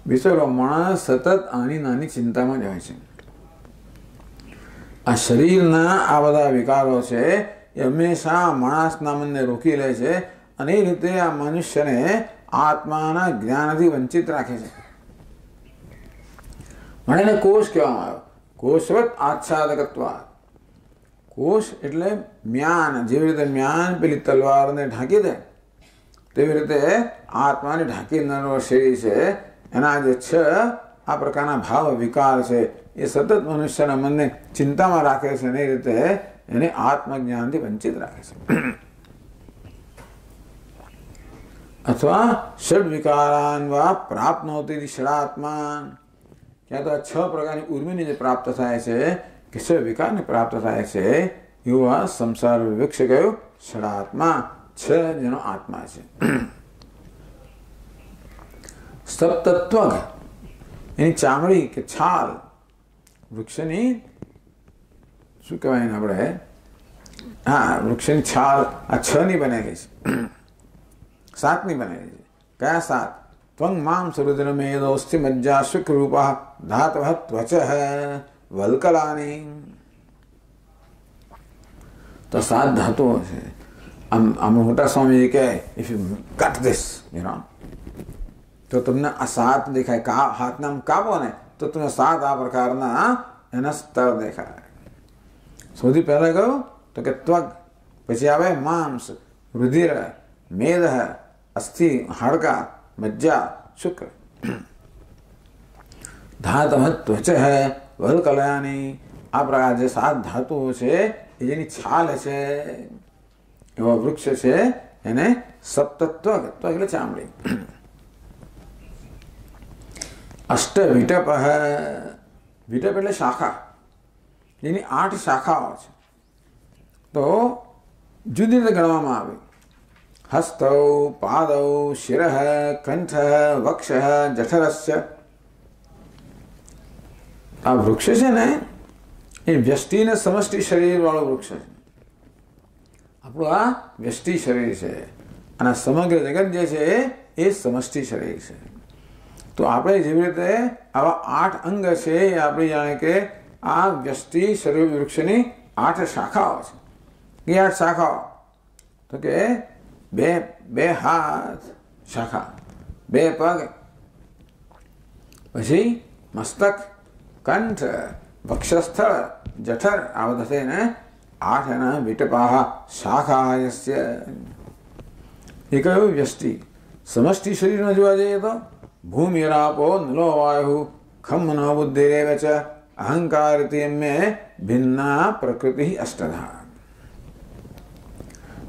બિચારો માણસ સતત આની નાની ચિંતામાં જ હોય છે. આ શરીરના આ બધા વિકારો છે એ હંમેશા માણસના મનને રોકી લે છે. અને એ રીતે આ મનુષ્યને આત્માના જ્ઞાનથી વંચિત રાખે છે. મને એને કોષ કહેવામાં આવ્યો. કોષવત આચ્છાદકત્વાत्. કોષ એટલે મ્યાન. જેવી રીતે મ્યાન પેલી તલવારને ઢાંકી દે તેવી રીતે આત્માને ઢાંકી દેનારો શરીર છે. એના જે 6 આ પ્રકારના ભાવ વિકાર છે એ સતત મનુષ્યના મનને ચિંતામાં રાખે છે અને એ રીતે એને આત્મજ્ઞાનથી વંચિત રાખે છે. અથવા ષડ વિકારાન વા પ્રાપ્નોતિ ષડાત્મા. ક્યાં તો આ 6 પ્રકારની ઉર્મિને જે પ્રાપ્ત થાય છે કે 6 વિકારને પ્રાપ્ત થાય છે એવું આ સંસાર વૃક્ષ કયું ષડાત્મા. 6 જેનો આત્મા છે. સપ્તત્વગ એની ચામડી કે છાલ વૃક્ષની શું કહેવાય એને આપણે વૃક્ષની છાલ આ 6 ની બનેલી છે. 7 ની બનેલી છે. કયા 7? ત્વંગ માંસ રુદ્ર મેદોસ્થી મજ્જા શુક્ર રૂપા ધાતવ ત્વચ વલ્કલાની. તો 7 ધાતુઓ છે. આમ મોટા સ્વામી કહે ઇફ યુ કટ ધીસ તો તમને આ 7 દેખાય. હાથના કાપો ને તો તમને 7 આ પ્રકારના એના સ્તર દેખાય. સૌથી પહેલા કહ્યું તો કે ત્વગ, પછી આવે માંસ, રુધિર, મેદ, અસ્થિ, હાડકા, મજ્જા, શુક્ર, ધાતવ ત્વચ વલ્કલાની. આ પ્રકાર જે 7 ધાતુઓ છે એ જેની છાલ છે એવા વૃક્ષ છે એને સપ્તત્વગ એટલે ચામડી. અષ્ટ વિટપ. વિટપ એટલે શાખા. જેની 8 શાખાઓ છે. તો જુદી રીતે ગણવામાં આવે. હસ્તૌ પાદૌ શિરઃ કંઠ વક્ષ જઠરસ્ય. આ વૃક્ષ છે ને એ વ્યષ્ટિ ને સમષ્ટિ શરીર વાળો વૃક્ષ છે. આપણું આ વ્યષ્ટિ શરીર છે અને સમગ્ર જગત જે છે એ સમષ્ટિ શરીર છે. તો આપણે જેવી રીતે આવા 8 અંગ છે એ આપણે જાણે કે આ વ્યષ્ટિ શરીર વૃક્ષની 8 શાખાઓ છે. એ 8 શાખાઓ તો કે બે હાથ શાખા, 2 પગ, પછી મસ્તક, કંઠ, વક્ષસ્થળ, જઠર. આ બધા છે ને 8 એના વિટપાહ શાખાયસ્ય. એ કયું વ્યષ્ટિ. સમષ્ટિ શરીરમાં જોવા જઈએ તો ભૂમિરાપો નલો વાયુ ખમ મનો બુદ્ધિરેવ ચ અહંકારિતિ મે ભિન્ના પ્રકૃતિ અષ્ટધા.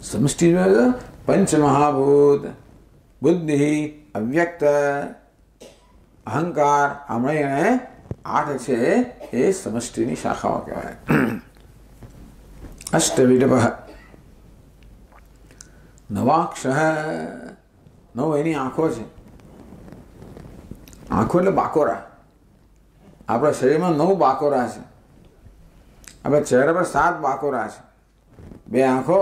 સમષ્ટિ પંચમહાભૂત, બુદ્ધિ, અવ્યક્ત, અહંકાર. આ મળીને 8 છે એ સમષ્ટિની શાખાઓ કહેવાય. અષ્ટવિડપ. નવાક્ષ. 9 એની આંખો છે. આંખો એટલે બાકોરા. આપણા શરીરમાં 9 બાકોરા છે. આપણા ચહેરા પર 7 બાકોરા છે. 2 આંખો,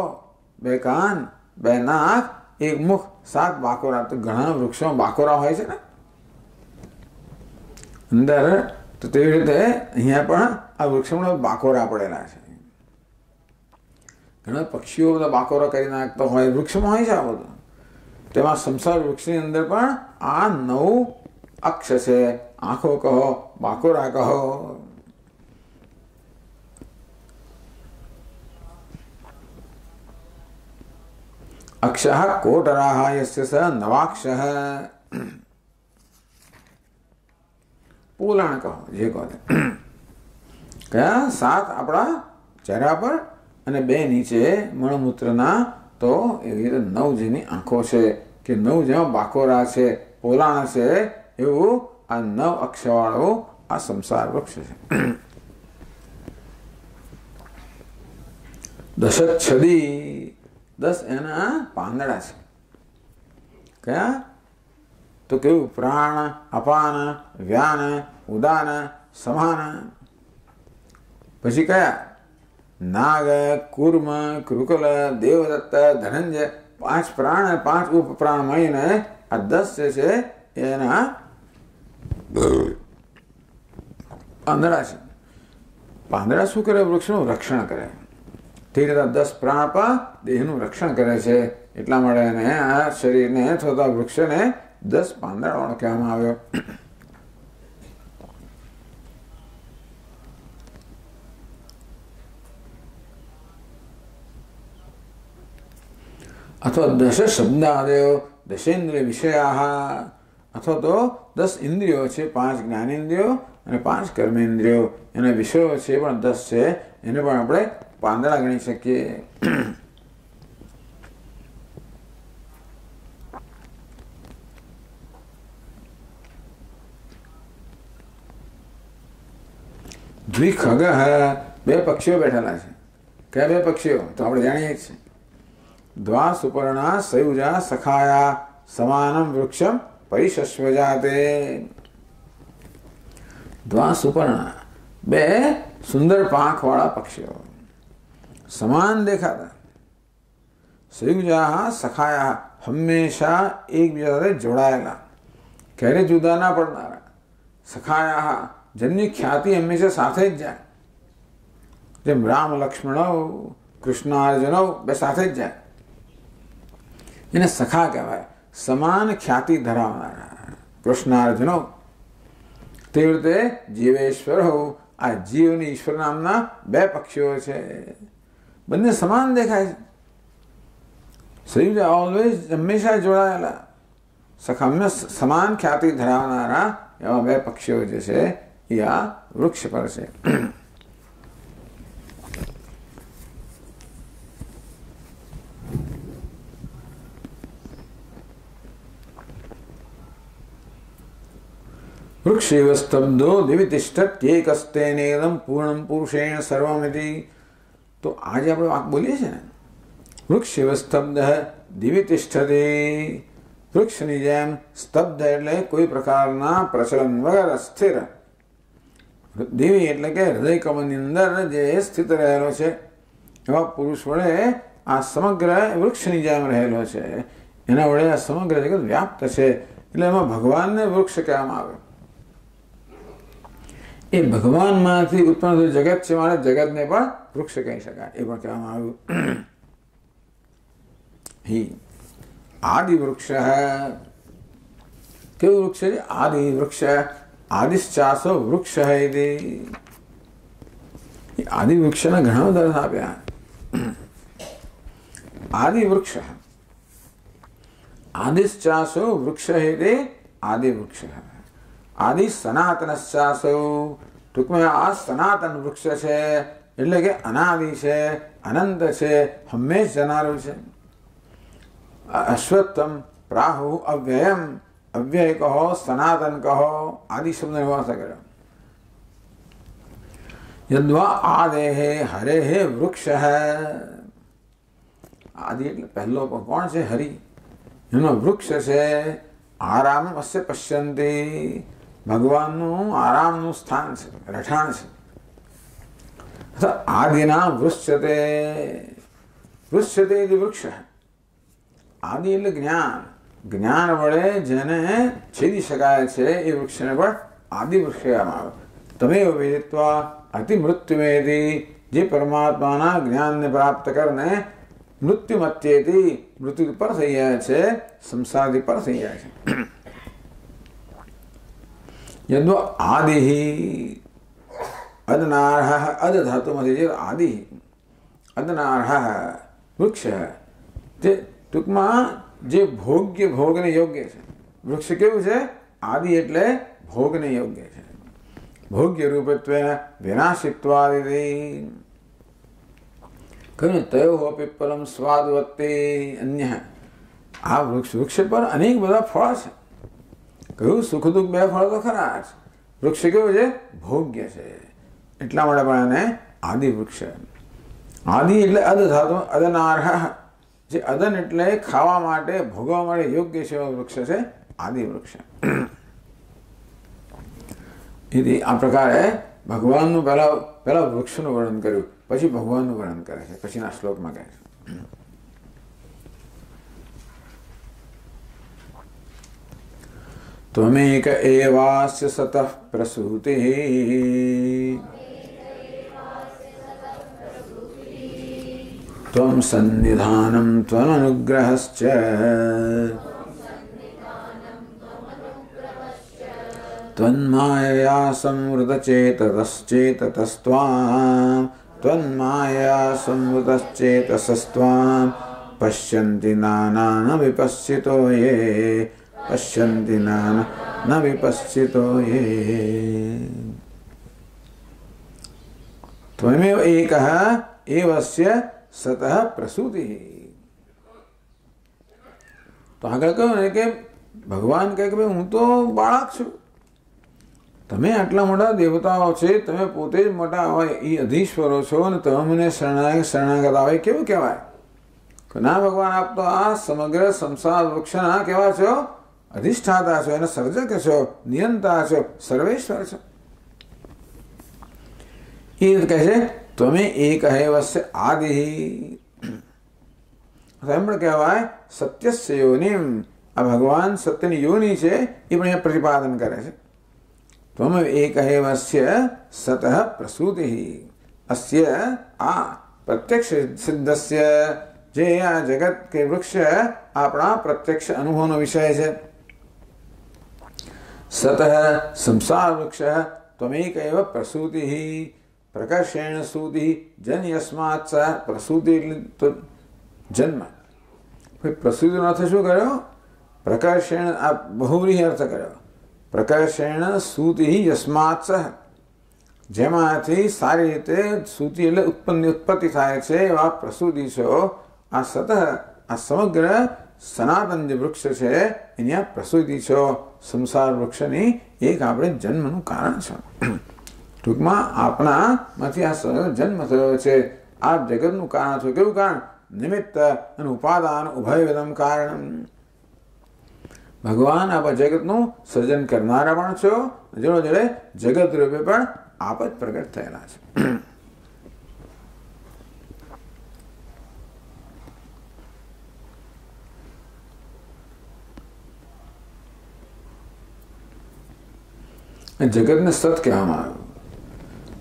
2 કાન, 2 નાક, 1 મુખ, 7 બાકોરા. તો ઘણા વૃક્ષોમાં બાકોરા હોય છે ને અંદર. તો તેવી રીતે અહીંયા પણ આ વૃક્ષોમાં બાકોરા પડેલા છે. ઘણા પક્ષીઓ બધા બાકોરા કરી નાખતા હોય વૃક્ષમાં હોય છે આ બધું. તેમાં સંસાર વૃક્ષની અંદર પણ આ 9 અક્ષ છે. આંખો કહો, બાકોરા કહો. અક્ષઃ કોટરાહ યસ્ય સ નવાક્ષઃ. પોલાણ કહો, જે કહો. કયા 7 આપણા ચહેરા પર અને 2 નીચે મળમૂત્રના. તો એવી રીતે 9 જેની આંખો છે કે 9 જેમાં બાકોરા છે, પોલાણ છે, એવું આ 9 અક્ષવાળો આ સંસાર વૃક્ષ છે. દશચ્છદી. 10 એના પાંદડા છે. કયા? તો કેવું? પ્રાણ, અપાન, વ્યાન, ઉદાન, સમાન. પછી કયા? નાગ, કુર્મ, કૃકલ, દેવદત્ત, ધનંજય. 5 પ્રાણ અને 5 ઉપપ્રાણ મળીને આ 10 જે છે એના પાંદડા છે. પાંદડા શું કરે? વૃક્ષનું રક્ષણ કરે. તે રીતે 10 પ્રાણ દેહનું રક્ષણ કરે છે. એટલા માટે એને આ શરીરને અથવા વૃક્ષને 10 પાંદડાવાળો કહેવામાં આવ્યો. અથવા 10 શબ્દાદયો દશેન્દ્રિય વિષયા, અથવા તો 10 ઇન્દ્રિયો છે, 5 જ્ઞાનેન્દ્રિયો અને 5 કર્મેન્દ્રિયો. એના વિષયો છે પણ 10 છે. એને પણ આપણે પાંદડા ગણી શકીએ. દ્વિખગ, 2 પક્ષીઓ બેઠેલા છે. કયા 2 પક્ષીઓ? તો આપણે જાણીએ જ છીએ. દ્વા સુપર્ણા સયુજા સખાયા સમાનમ વૃક્ષમ પરિશસ્વજાતે. દ્વા સુપર્ણા, 2 સુંદર પાંખવાળા પક્ષીઓ, સમાન દેખાતા. સયુજા સખાયા, હંમેશા એકબીજા સાથે જોડાયેલા, ક્યારે જુદા ના પડનારા. સખાયા, જેમની ખ્યાતિ હંમેશા સાથે જ જાય. જેમ રામ લક્ષ્મણો, કૃષ્ણાર્જુનો 2 સાથે જ જાય, એને સખા કહેવાય. સમાન ખ્યાતિ ધરાવનારા કૃષ્ણાર્જુનો. તેવી રીતે જીવેશ્વર હો, આ જીવ અને ઈશ્વર નામના 2 પક્ષીઓ છે. બંને સમાન દેખાય છે. સયુજા ઓલવેઝ, હંમેશા જોડાયેલા, સખા સમાન ખ્યાતિ ધરાવનારા એવા 2 પક્ષીઓ જે છે એ આ વૃક્ષ પર છે. વૃક્ષેવ સ્તબ્ધો દિવિતિષ્ઠત્યેકસ્તેનેદમ પૂર્ણમ પુરુષેણ સર્વમિતિ. તો આજે આપણે વાક બોલીએ છીએ ને, વૃક્ષેવ સ્તબ્ધ દિવિતિષ્ઠતે. વૃક્ષની જેમ સ્તબ્ધ એટલે કોઈ પ્રકારના પ્રચલન વગર સ્થિર. દિવી એટલે કે હૃદય કમળની અંદર જે સ્થિત રહેલો છે એવા પુરુષ વડે આ સમગ્ર વૃક્ષની જેમ રહેલો છે. એના વડે આ સમગ્ર જગત વ્યાપ્ત છે. એટલે એમાં ભગવાનને વૃક્ષ કહેવામાં આવે. એ ભગવાનમાંથી ઉત્પન્ન થયું જગત છે, માટે જગતને પણ વૃક્ષ કહી શકાય. એ પણ કહેવામાં આવ્યું. આદિ વૃક્ષ. કેવું વૃક્ષ છે? આદિ વૃક્ષ. આદિશ્ચાસો વૃક્ષ. આદિ વૃક્ષના ઘણા બધા અર્થ આપ્યા. આદિ વૃક્ષ, આદિશ્ચાસો વૃક્ષ. આદિ વૃક્ષ. આદિ સનાતનશ્ચાસો, ટૂંકમાં આ સનાતન વૃક્ષ છે, એટલે કે અનાદિ છે, અનંત છે, હંમેશ જનારું છે. અશ્વત્થમ પ્રાહુ અવ્યયમ. અવ્યય કહો, સનાતન કહો, આદિ શબ્દનો અર્થ કર્યો. યદ્વા આદેહે હરેહે વૃક્ષ. આદિ એટલે પહેલો કોણ છે? હરિ. એનો વૃક્ષ છે. આરામ અસ્ય પશ્યંતી. ભગવાનનું આરામનું સ્થાન છે, રહેઠાણ છે. આદિના વૃક્ષતે. વૃક્ષતે એટલે વૃક્ષ. આદિ એટલે જ્ઞાન. જ્ઞાન વડે જેને છેદી શકાય છે એ વૃક્ષને પણ આદિ વૃક્ષ કહેવામાં આવે. તમે વેદિત્વા અતિમૃત્યુમેદી. જે પરમાત્માના જ્ઞાનને પ્રાપ્ત કરીને મૃત્યુમત્યેતી, મૃત્યુ પર થઈ જાય છે, સંસારથી પર થઈ જાય છે. યદ્વ આદિ અદનાર્હ. અદ ધાતુમાંથી જે આદિ, અદનાર્હ વૃક્ષ. તે ટૂંકમાં જે ભોગ્ય, ભોગને યોગ્ય છે. વૃક્ષ કેવું છે? આદિ એટલે ભોગને યોગ્ય છે. ભોગ્ય રૂપત્વ વિનાશિત્વાદિ. કહ્યું તયો પીપલમ સ્વાદવત્તે અન્ય. આ વૃક્ષ પર અનેક બધા ફળ છે. કહ્યું સુખ દુઃખ 2 ફળ તો ખરા જ. વૃક્ષ કેવું છે? ભોગ્ય છે. એટલા માટે પણ એને આદિ વૃક્ષ. આદિ એટલે અદ ધાતુ, અદનાર્હ. જે અદન એટલે ખાવા માટે, ભોગવા માટે યોગ્ય છે એવા વૃક્ષ છે આદિ વૃક્ષ. એથી આ પ્રકારે ભગવાનનું પહેલા વૃક્ષનું વર્ણન કર્યું, પછી ભગવાનનું વર્ણન કરે છે, પછીના શ્લોકમાં કહે છે. ત્વમેક એવાસ્ય સતઃ પ્રસૂતિઃ त्वं सन्निधानं त्वमनुग्रहश्च त्वन्मायया संवृतचेतसश्चेतसस्त्वां त्वन्मायया संवृतश्चेतसस्त्वां पश्यन्ति नाना विपश्चितो ये पश्यन्ति नाना विपश्चितो ये त्वमेव एकः एवस्य सतः प्रसूतिः। तो આગળ કહ્યું ને કે ભગવાન કહે કે ભાઈ હું તો બાળક છું, તમે આટલા મોટા દેવતાઓ છે, તમે પોતે જ મોટા હોય એ અધીશ્વરો છો અને તમે મને શરણાગત આવે કેવું કહેવાય? ના ભગવાન, આપ તો આ સમગ્ર સંસાર વૃક્ષના કેવા છો? અધિષ્ઠાતા છો, એના સર્જક છો, નિયંતા છો, સર્વેશ્વર છો। એ કહે છે તમે એક એવસ્ય આદિ, એમ પણ કહેવાય સત્યસ્ય યોનિમ, આ ભગવાન સત્યની યોનિ છે એ પણ એ પ્રતિપાદન કરે છે। त्वम एक एवस्य सतः प्रसूतिः, अस्य आ प्रत्यक्ष सिद्धस्य, जे आ जगत के वृक्ष अपना प्रत्यक्ष अनुभवનો વિષય છે। सतः संसार वृक्ष त्वमेक एव प्रसूतिः, प्रकर्षेण सूतिः जन यस्मात् स प्रसूति तो जन्म। प्रसूतिનો અર્થ શું કર્યો? પ્રકર્ષેણ, આ બહુવ્રીહી અર્થ કર્યો। પ્રકર્ષેણ સૂતિ યસ્માત્ સહ, જેમાંથી સારી રીતે સૂતિ એટલે ઉત્પત્તિ થાય છે એવા પ્રસૂતિ છો। આ સતઃ, આ સમગ્ર સનાતન જે વૃક્ષ છે એની આ પ્રસૂતિ છો, સંસાર વૃક્ષની એક આપણે જન્મનું કારણ છો। ટૂંકમાં આપણામાંથી આ જન્મ થયો છે, આ જગતનું કારણ છો। કેવું કારણ? નિમિત્ત અને ઉપાદાન ઉભયવિધમ કારણ। ભગવાન આપ જગતનું સર્જન કરનારા પણ છો, જોડે જોડે જગત રૂપે પણ આપ જ પ્રગટ થયેલા છે। જગતને સત કહેવામાં આવ્યું,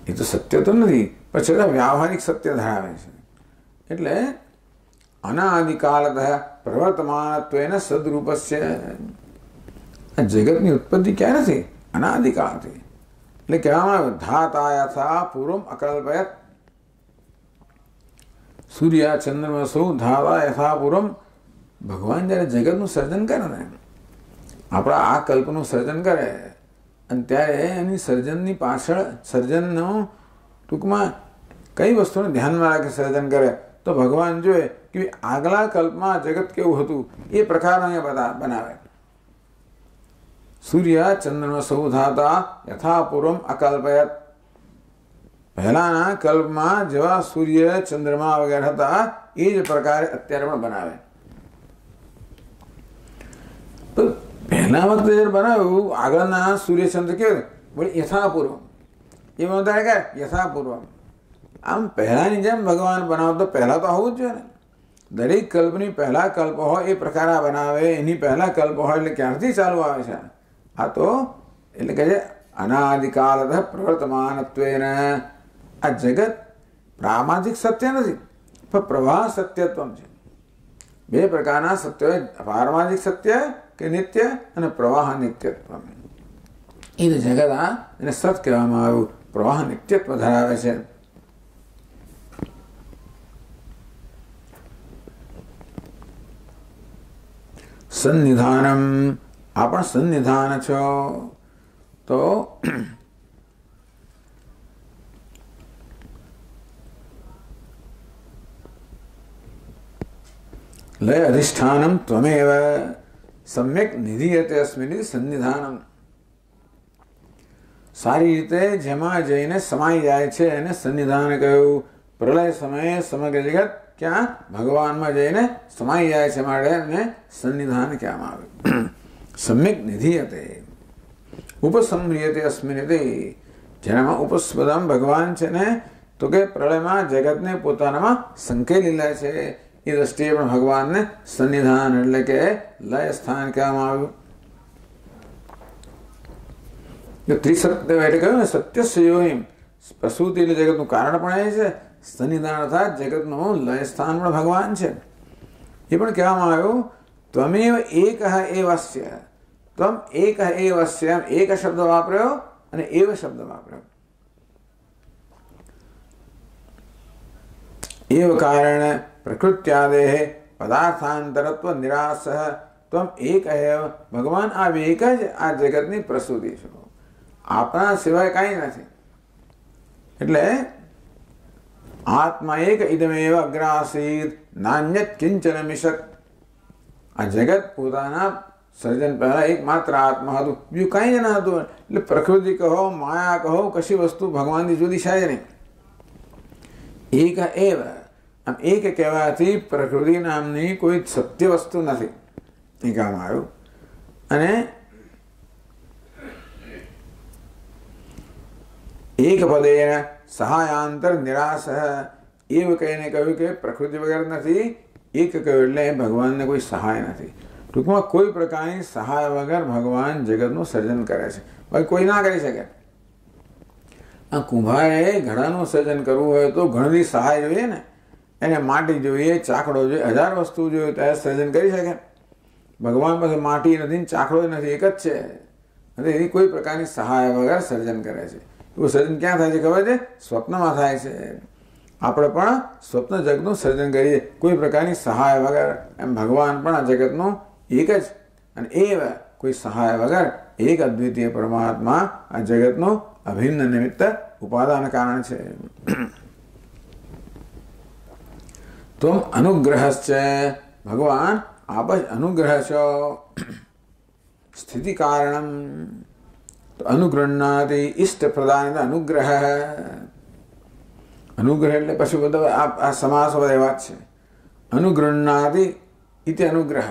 એ તો સત્ય તો નથી, પણ છતાં વ્યાવહારિક સત્ય ધરાવે છે। એટલે અનાદિકાલતઃ પ્રવર્તમાનત્વેન સદરૂપસ્ય, જગતની ઉત્પત્તિ ક્યારેથી? અનાદિકાળથી। એટલે કહેવામાં આવ્યું ધાતા યથા પૂર્વમ અકલ્પયત, સૂર્ય ચંદ્રમસૌ ધાતા યથા પૂર્વમ। ભગવાન જ્યારે જગતનું સર્જન કરે ને, આપણા આ કલ્પનું સર્જન કરે, અને ત્યારે એની સર્જનની પાછળ સર્જનનો ટૂંકમાં કઈ વસ્તુને ધ્યાનમાં રાખી સર્જન કરે, તો ભગવાન જોઈએ કે આગલા કલ્પમાં જગત કેવું હતું એ પ્રકાર અહીંયા બનાવે। સૂર્ય ચંદ્રમસૌ ધાતા યથા પૂર્વમ અકલ્પયત, પહેલાના કલ્પમાં જેવા સૂર્ય ચંદ્રમા વગેરે હતા એ જ પ્રકારે અત્યારે પણ બનાવે। તો પહેલા વખતે જયારે બનાવ્યું આગળના સૂર્યચંદ્ર કેવું બોલે યથાપૂર્વમ, એ બનતા કે યથાપૂર્વમ। આમ પહેલાની જેમ ભગવાન બનાવતો પહેલા તો હોવું જ જોઈએ ને। દરેક કલ્પની પહેલા કલ્પ હોય એ પ્રકાર બનાવે, એની પહેલા કલ્પ હોય એટલે ક્યારથી ચાલુ આવે છે? આ તો એટલે કે છે અનાદિકાલતઃ પ્રવર્તમાનત્વેન। આ જગત પ્રામાજિક સત્ય નથી, પણ પ્રવાહ સત્યત્વમ છે। બે પ્રકારના સત્ય હોય, પારમાજિક સત્ય કે નિત્ય અને પ્રવાહ નિત્યત્વ। એ જગત આ એને સત કહેવામાં આવ્યું, પ્રવાહ નિત્યત્વ ધરાવે છે। સન્નિધાનમ, આ પણ સન્નિધાન છો। તો લય અધિષ્ઠાનમ ત્વમેવ સમ્યક નિધીયતે અસ્મિન સન્નિધાનમ, સારી રીતે જેમાં જઈને સમાઈ જાય છે એને સન્નિધાન કહ્યું। પ્રલય સમયે સમગ્ર જગત ક્યાં? ભગવાનમાં જઈને સમાઈ જાય છે, માટે એને સન્નિધાન કહેવામાં આવ્યું। સમ્યક નિધીયતે ઉપસંહ્રિયતે અસ્મિન, જેનામાં ઉપસ્પદમ ભગવાન છે ને, તો કે પ્રલયમાં જગતને પોતાનામાં સંકેલી લે છે, એ દ્રષ્ટિએ પણ ભગવાનને સન્નિધાન એટલે કે લય સ્થાન કહેવામાં આવ્યું। ત્રિસત્ય એટલે કહ્યું ને, સત્યસ્ય યોનિમ, પ્રસૂતિ એટલે જગતનું કારણ પણ એ છે, સન્નિધાન અર્થાત જગતનું લય સ્થાન પણ ભગવાન છે. એ પણ કહેવામાં આવ્યું ત્વમેવ એકઃ એવસ્ય. ત્વમ એકઃ એવસ્ય, એક શબ્દ વાપર્યો અને એવ શબ્દ વાપર્યો. એવ કારણ પ્રકૃત્યાદેહ પદાર્થાંતરત્વ નિરાસઃ ત્વમ એક એવ. ભગવાન આ એક જ આ જગતની પ્રસૂતિ છો, આપણા સિવાય કાંઈ નથી. એટલે આત્મા એક ઇદમેવ અગ્રાસીત નાન્યત કિંચન મિશત. આ જગત પોતાના સર્જન પહેલા એકમાત્ર આત્મા હતું, બીજું કાંઈ ન હતું. એટલે પ્રકૃતિ કહો, માયા કહો, કશી વસ્તુ ભગવાનની જુદી છે જ નહીં. એક એવ. આમ એક કહેવાથી પ્રકૃતિ નામની કોઈ સત્ય વસ્તુ નથી એ કહેવામાં આવ્યું. અને એક પદેન સહાયાંતર નિરાશ એવું કહીને કહ્યું કે પ્રકૃતિ વગર નથી. એક કહ્યું એટલે ભગવાનને કોઈ સહાય નથી. ટૂંકમાં કોઈ પ્રકારની સહાય વગર ભગવાન જગતનું સર્જન કરે છે, બાકી કોઈ ના કરી શકે. આ કુંભારે ઘડાનું સર્જન કરવું હોય તો ઘણી સહાય જોઈએ ને. એને માટી જોઈએ, ચાકડો જોઈએ, 1000 વસ્તુ જોઈએ ત્યારે સર્જન કરી શકે. ભગવાન પાસે માટી નથી, ચાકડો નથી, એક જ છે. અને એની કોઈ પ્રકારની સહાય વગર સર્જન કરે છે. એવું સર્જન ક્યાં થાય છે ખબર છે? સ્વપ્નમાં થાય છે. આપણે પણ સ્વપ્ન જગતનું સર્જન કરીએ કોઈ પ્રકારની સહાય વગર. એમ ભગવાન પણ આ જગતનું એક જ અને એ કોઈ સહાય વગર એક અદ્વિતીય પરમાત્મા આ જગતનું અભિન્ન નિમિત્ત ઉપાદાન કારણ છે. તુમ અનુગ્રહશ્ચ. ભગવાન આપ જ અનુગ્રહ છો. સ્થિતિ કારણમ અનુગૃહ્ણાતિ ઇષ્ટ પ્રદાન અનુગ્રહ. અનુગ્રહ એટલે પછી બધા આ સમાસ બધા એવા જ છે. અનુગૃહ્ણાતિ ઇતિ અનુગ્રહ.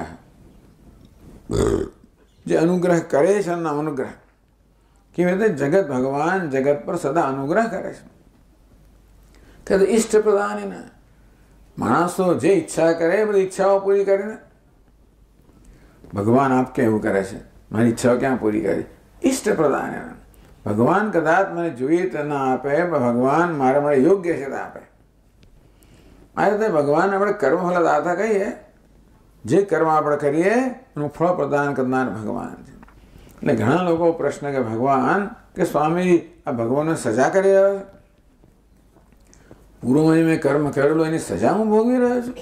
જે અનુગ્રહ કરે છે એમના અનુગ્રહ. કેવી રીતે? જગત ભગવાન જગત પર સદા અનુગ્રહ કરે છે. કે ઇષ્ટ પ્રદાન ને માણસો જે ઈચ્છા કરે એ બધી ઈચ્છાઓ પૂરી કરીને ભગવાન આપ કેવું કરે છે? મારી ઈચ્છાઓ ક્યાં પૂરી કરી? ઇષ્ટ પ્રદાન. ભગવાન કદાચ મને જોઈએ તો ના આપે, ભગવાન મારા માટે યોગ્ય છે તો આપે. આ રીતે ભગવાન આપણે કર્મફળ દાતા કહીએ. જે કર્મ આપણે કરીએ એનું ફળ પ્રદાન કરનાર ભગવાન છે. એટલે ઘણા લોકો પ્રશ્ન કે ભગવાન કે સ્વામી આ ભગવાનને સજા કરી રહ્યો છે? પૂર્વમાં મેં કર્મ કરેલું એની સજા હું ભોગવી રહ્યો છું?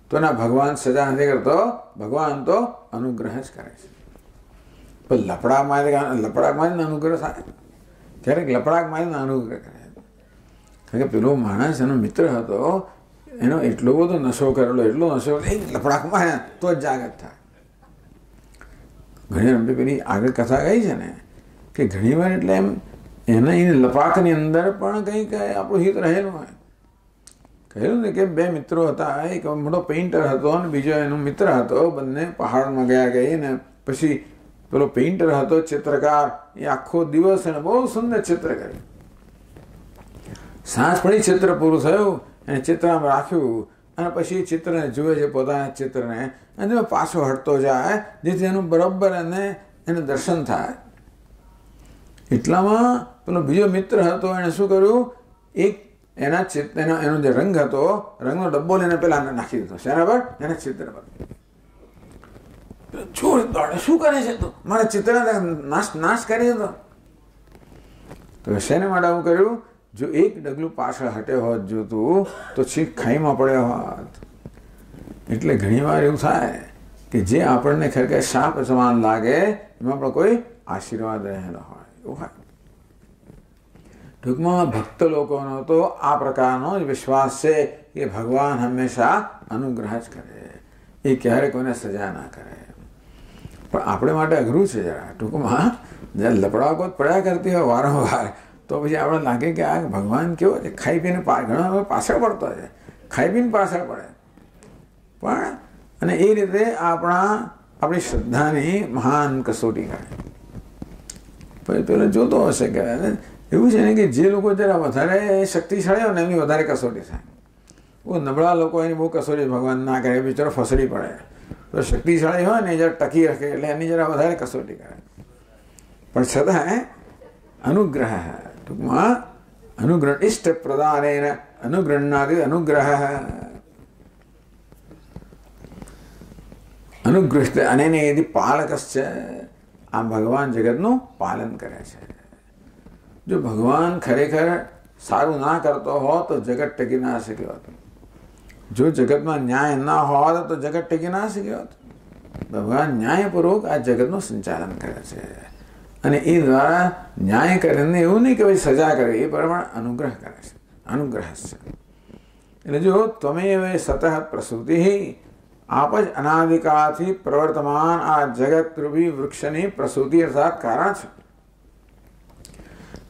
તો ના, ભગવાન સજા નથી કરતો, ભગવાન તો અનુગ્રહ જ કરે છે. પણ લપડાકમાં જ અનુગ્રહ થાય. ક્યારેક લપડાકમાં જ અનુગ્રહ કરે. કારણ કે પેલો માણસ એનો મિત્ર હતો, એનો એટલો બધો નશો કરેલો, એટલો નશો એ લપડાકમાં તો જ જાગૃત થાય. ઘણી રમતી પેલી આગળ કથા ગઈ છે ને કે ઘણી વાર એટલે એમ એના લપાકની અંદર પણ કંઈક આપણું હિત રહેલું હોય. કહ્યું ને કે બે મિત્રો હતા, એક મોટો પેઇન્ટર હતો અને બીજો એનો મિત્ર હતો. બંને પહાડમાં ગયા ને પછી પેલો પેઇન્ટર હતો ચિત્રકાર, એ આખો દિવસ એને બહુ સુંદર ચિત્ર કર્યું. સાંજ પડી ચિત્ર પૂરું થયું, એને ચિત્રમાં રાખ્યું અને પછી ચિત્રને જુએ છે, પોતાના ચિત્રને, અને પાછો હટતો જાય જેથી એનું બરાબર એને દર્શન થાય. એટલામાં પેલો બીજો મિત્ર હતો, એને શું કર્યું? એક એનો જે રંગ હતો, રંગનો ડબ્બો લઈને પેલા નાખી દીધો. શેના પર? એના ચિત્ર પર. છોડ દોડે, શું કરે છે તું? મારા ચિત્ર નાશ કરી દીધો. તો શેને માટે આવું કર્યું? જો એક ડગલું પાછળ હટ્યો હોત જોતું તો છીક ખાઈમાં પડ્યો હોત. એટલે ઘણી વાર એવું થાય કે જે આપણને ખરેખર શાપ સમાન લાગે એમાં પણ કોઈ આશીર્વાદ રહેલો હોય, એવું હોય. ટૂંકમાં ભક્ત લોકોનો તો આ પ્રકારનો જ વિશ્વાસ છે કે ભગવાન હંમેશા અનુગ્રહ જ કરે, એ ક્યારેય કોઈને સજા ના કરે. પણ આપણે માટે અઘરું છે જરા. ટૂંકમાં જ્યારે લપડાકો પડ્યા કરતી હોય વારંવાર તો પછી આપણે લાગે કે આ ભગવાન કેવો છે, ખાઈ પીને ઘણા પાછળ પડતો છે, ખાઈ પીને પાછળ પડે. પણ અને એ રીતે આપણી શ્રદ્ધાની મહાન કસોટી કરે. પછી પેલો જોતો હશે કે એવું છે ને કે જે લોકો જરા વધારે શક્તિશાળી હોય ને એમની વધારે કસોટી થાય. બહુ નબળા લોકો એની બહુ કસોટી ભગવાન ના કરે, બિચારો ફસડી પડે. તો શક્તિશાળી હોય ને જરા ટકી રાખે એટલે એની જરા વધારે કસોટી કરે. પણ છતાં અનુગ્રહ, ટૂંકમાં अनुग्रह इष्ट प्रदानेन अनुगृह्णाति अनुग्रहः अनुगृहित अनेन यदि पालकश्च आ भगवान जगतનું પાલન કરે છે। જો ભગવાન ખરેખર સારું ના કરતો હોત તો જગત ટકી ના શક્યો હોત। જો જગતમાં ન્યાય ના હોત તો જગત ટકી ના શક્યો હોત। ભગવાન ન્યાયપૂર્વક આ જગતનું સંચાલન કરે છે અને એ દ્વારા ન્યાય કરીને એવું નહીં કે ભાઈ સજા કરે, એ પ્રમાણે અનુગ્રહ કરે છે, અનુગ્રહ છે। એટલે જો ત્વમેવ સતઃ પ્રસૂતિ, आप ज अनादिकालથી प्रवर्तमान आ जगत रूपी वृक्षनी प्रसूति अर्थात कारण छे।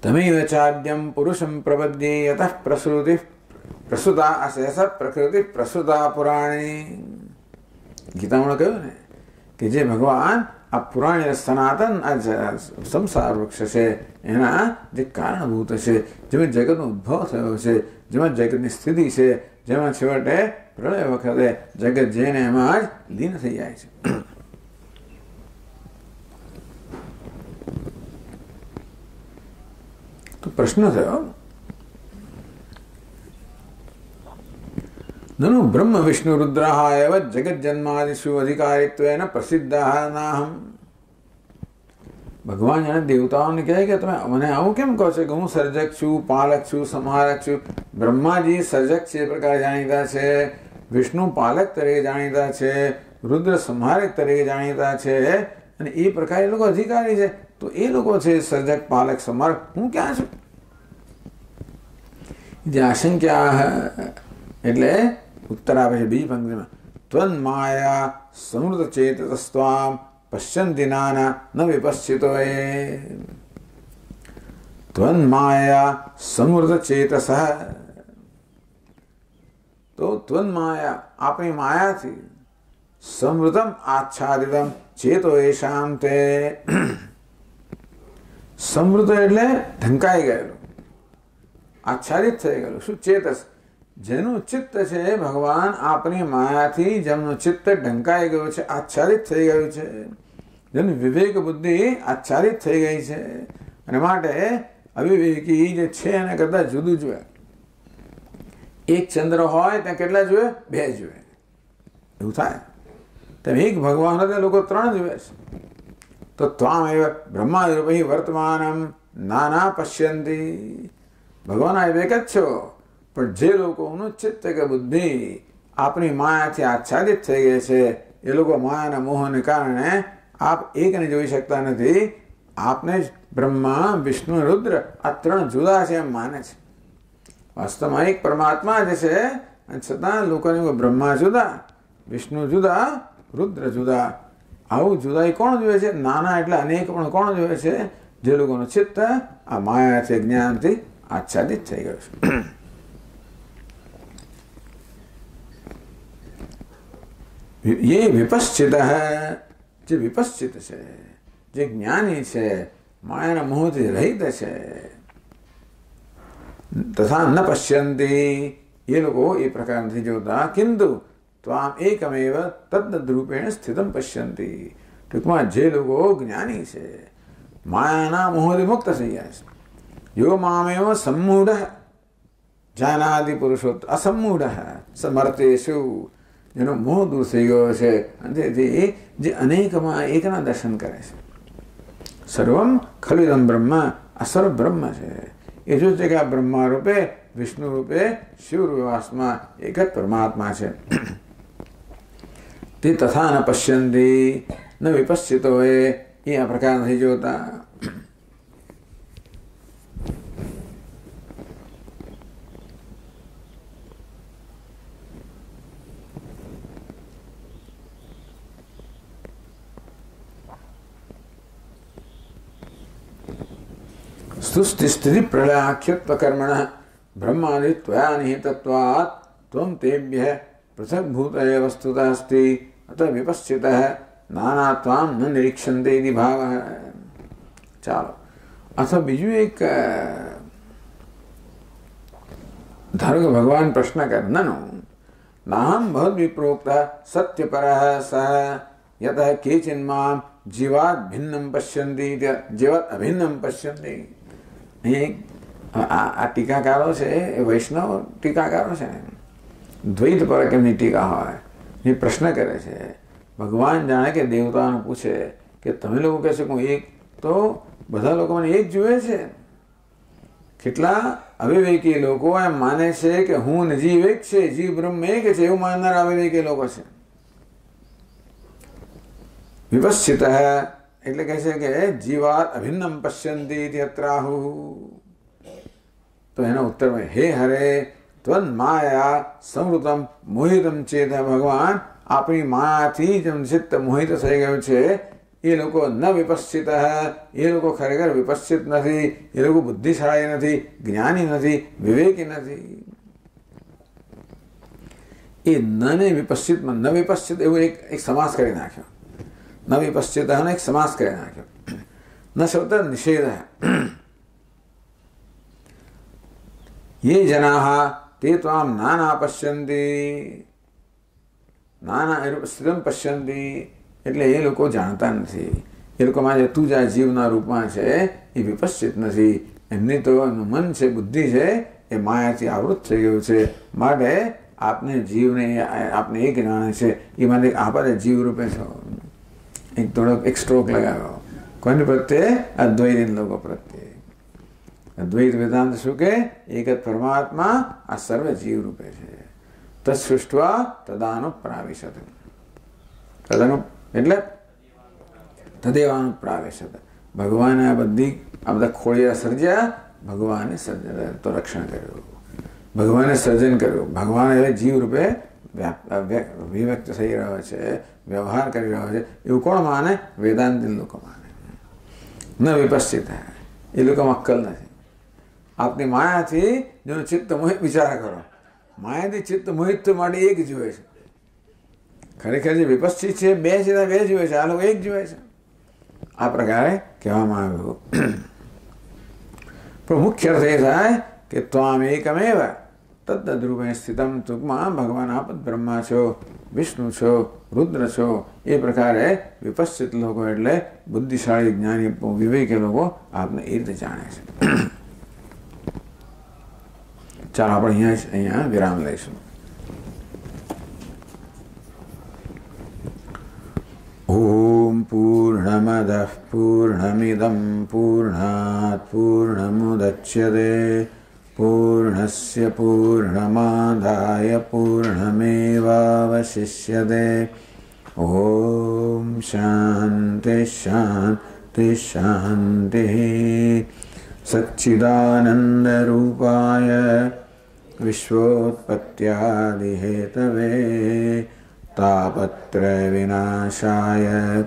तमेव चाद्यम पुरुषं प्रपद्ये यतः प्रसूति प्रसूता अशेष प्रकृति प्रसूता पुराणी। गीताમાં કહ્યું ને કે જે ભગવાન આ પુરાણી સનાતન આ સંસાર વૃક્ષ છે એના જે કારણભૂત છે, જેમાં જગતનો ઉદ્ભવ થયો છે, જેમાં જગતની સ્થિતિ છે, જેમાં છેવટે પ્રલય વખતે જગત જેને એમાં જ લીન થઈ જાય છે। તો પ્રશ્ન થયો, નनु ब्रह्म विष्णु रुद्रः एव जगत जन्मादिषु अधिकारित्वेन प्रसिद्धः नाहम्। भगवान जाने देवताओं कहे कि તમે મને આવું કેમ કહો છો કે હું સર્જક છું, પાલક છું, સંહારક છું। બ્રહ્માજી સર્જક છે પ્રકાર જાણીતા છે, વિષ્ણુ પાલક તરીકે જાણીતા છે, રુદ્ર સંહારક તરીકે જાણીતા છે અને એ પ્રકાર એ લોકો અધિકારી છે। તો એ લોકો છે સર્જક, પાલક, સંહારક, હું ક્યાં છું? જે આશંકા એટલે उत्तर आपे छे बीजी पंक्ति में, त्वन्माया समृद्ध चेतसस्त्वां पश्यन्ति नाना न विपश्चितो ये। त्वन्माया समृद्ध चेतसः, तो त्वन्माया आपनी माया थी, समृद्धम आच्छादितम चेतो येषां ते। समृद्ध એટલે ઢંકાઈ ગયેલું, આચ્છાદિત થઈ ગયેલું। શું? ચેતસ, જેનું ચિત્ત છે ભગવાન આપની માયાથી જેમનું ચિત્ત ઢંકાઈ ગયું છે, આચ્છાદિત થઈ ગયું છે, જેની વિવેક બુદ્ધિ આચ્છાદિત થઈ ગઈ છે અને માટે અવિવેકી જે છે એને કરતા જુદું જોઈએ। એક ચંદ્ર હોય ત્યાં કેટલા જોઈએ? બે જોઈએ, એવું થાય। તેમ એક ભગવાન હોય ત્યાં લોકો ત્રણ જોઈએ છે। તો ત્વામેવ બ્રહ્મારૂપૈ વર્તમાનમ નાના પશ્યંતિ, ભગવાન આ એક જ છો, પણ જે લોકોનું ચિત્ત કે બુદ્ધિ આપની માયાથી આચ્છાદિત થઈ ગઈ છે એ લોકો માયાના મોહને કારણે આપ એકને જોઈ શકતા નથી। આપને જ બ્રહ્મા, વિષ્ણુ, રુદ્ર આ ત્રણ જુદા છે એમ માને છે। વાસ્તવમાં એક પરમાત્મા જ છે અને છતાં લોકોને બ્રહ્મા જુદા, વિષ્ણુ જુદા, રુદ્ર જુદા। આવું જુદાઈ કોણ જોવે છે? નાના એટલે અનેક પણ કોણ જોવે છે? જે લોકોનું ચિત્ત આ માયાથી જ્ઞાનથી આચ્છાદિત થઈ ગયું છે। ये विपश्चित है, जे विपश्चित है, जे ज्ञानी है, माया मोहથી રહિત છે, तथा न पश्यन्ति, ये लोगो ये प्रकार નથી જોતા, किंतु त्वाम एकमेव तद्रूपेण स्थितं पश्यन्ति। टूंकમાં જે લોકો જ્ઞાની છે, માયાના મોહથી મુક્ત થઈ ગયા છે, यो मामेव सम्मूढः जानाति पुरुषोत्तम असम्मूढः समर्थेषु, જેનો મોહ દૂર થઈ ગયો છે અને તેથી જે અનેકમાં એકના દર્શન કરે છે। સર્વમ ખલુદમ બ્રહ્મ, આ સર્વ બ્રહ્મ છે। એ જો છે કે આ બ્રહ્મા રૂપે, વિષ્ણુ રૂપે, શિવ રૂપમાં એક જ પરમાત્મા છે। તે તથા ન પશ્યંતિ ન વિપશ્યતો હોય, એ આ પ્રકાર નથી જોતા। स्तुति स्थिति प्रलयाख्यत्व कर्मण ब्रह्मादि त्वया निहितत्वात् त्वं तेभ्यः पृथग्भूतये वस्तुतः अस्ति अतः विपश्चितः नानात्वां न निरीक्षन्ते इति भावः। ચાલો, અથવા બીજું એક ધારો કે ભગવાન પ્રશ્ન કરે, નનો નાહમ ભવદ્વિપ્રોક્તઃ સત્યપરઃ સઃ યતઃ કેચિન્મામ જીવાત ભિન્નમ પશ્યન્તિ, જીવાત અભિન્નમ પશ્યન્તિ। અહીં આ ટીકાકારો છે એ વૈષ્ણવ ટીકાકારો છે ને, દ્વૈત પર કેમની ટીકા હોય એ પ્રશ્ન કરે છે. ભગવાન જાણે કે દેવતાઓને પૂછે કે તમે લોકો કહે છે કે હું એક, તો બધા લોકો મને એક જુએ છે. કેટલા અવિવેકી લોકો એમ માને છે કે હું ને જીવ એક છે, જીવ બ્રહ્મ એક છે, એવું માનનાર અવિવેકી લોકો છે. વિપશ્ચિત એટલે કહે છે કે જીવાત અભિન્નમ પશ્યંતી અત્રાહુ. તો એના ઉત્તરમાં હે હરે ત્વન માયા સંવૃતમ મોહિતમ ચેત. ભગવાન આપણી માયાથી જેમ ચિત્ત મોહિત થઈ ગયું છે એ લોકો ન વિપશ્ચિત, એ લોકો ખરેખર વિપશ્ચિત નથી, એ લોકો બુદ્ધિશાળી નથી, જ્ઞાની નથી, વિવેકી નથી. એ ન વિપશ્ચિતમાં ન વિપશ્ચિત એવું એક સમાસ કરી નાખ્યો. ન વિપશ્ચિત એક સમાસ કરી નાખ્યો. ન શબ્દ નિષેધ. ये जनाः ते त्वां नाना पश्यन्ति. नाना સ્થિતમ પશ્યંતી એટલે એ લોકો જાણતા નથી. એ લોકોમાં જે તું જે જીવના રૂપમાં છે એ વિપશ્ચિત નથી. એમની તો એમનું મન છે, બુદ્ધિ છે એ માયાથી આવૃત થઈ ગયું છે. માટે આપને જીવને આપને એક જાણે છે એ માટે આપણે જીવ રૂપે છો. એક થોડોક એક સ્ટ્રોક લગાવ્યો કોની પ્રત્યે? અદ્વૈત લોકો પ્રત્યે. અદ્વૈત વેદાંત શું કે એક જ પરમાત્મા આ સર્વ જીવ રૂપે છે. તત્સૃષ્ટવા તદાનુપ્રાવિશત. તદનુ એટલે તદેવાનુપ્રાવિશત. ભગવાને આ બધા ખોળિયા સર્જ્યા, ભગવાને તો રક્ષણ કર્યું, ભગવાને સર્જન કર્યું. ભગવાન એટલે જીવ રૂપે વિવ્યક્ત થઈ રહ્યો છે, વ્યવહાર કરી રહ્યો છે. એવું કોણ માને? વેદાંતી લોકો માને. ન વિપશ્ચિત એ લોકોમાં અક્કલ નથી. આપની માયાથી જેનું ચિત્ત મોહિત, વિચાર કરો, માયાથી ચિત્ત મોહિત માટે એક જુએ છે. ખરેખર જે વિપશ્ચિત છે બે છે, બે જુએ છે, આ લોકો એક જુએ છે. આ પ્રકારે કહેવામાં આવ્યું. પણ મુખ્ય અર્થ એ થાય કે ત્વામ એકમેવ તદ્દરૂપે સ્થિતમ. ટૂંકમાં ભગવાન આપ જ બ્રહ્મા છો, વિષ્ણુ છો, રુદ્ર છો. એ પ્રકારે વિપશ્ચિત લોકો એટલે બુદ્ધિશાળી જ્ઞાની વિવેકી લોકો આપને એ રીતે જાણે છે. ચાલો આપણે અહીંયા વિરામ લઈશું. ઓમ પૂર્ણમદઃ પૂર્ણમિદં પૂર્ણાત પૂર્ણમુદચ્યતે પૂર્ણસ્ય પૂર્ણમાદાય પૂર્ણમેવાવશિષ્યતે. ઓમ શાંતિ શાંતિ શાંતિ. સચ્ચિદાનંદરૂપાય વિશ્વોત્પત્યાદિહેતવે તાપત્રય વિનાશાય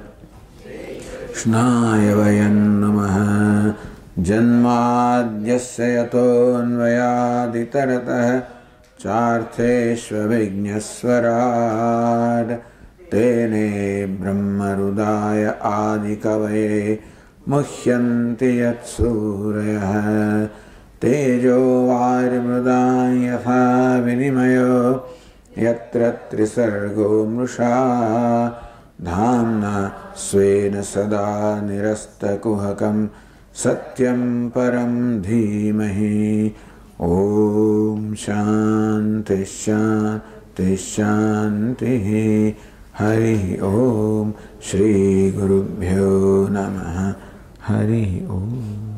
કૃષ્ણાય વયં નમઃ. જન્માદ્યસ્ય યતોન્વયાદિતરતઃ ચાર્થેષ્વવિઘ્નસ્વરાડ તેને બ્રહ્મહૃદાય આદિકવये मुह्यन्ति यत्सूरयः. तेजो वारिमृदां यथा विनिमयो यत्र त्रिसर्गो मृषा धाम्ना स्वेन सदा निरस्तकुहकं सत्यं परं धीमहि. ॐ शान्ति शान्ति शान्तिः. हरिः ॐ. श्री गुरुभ्यो नमः. हरिः ॐ.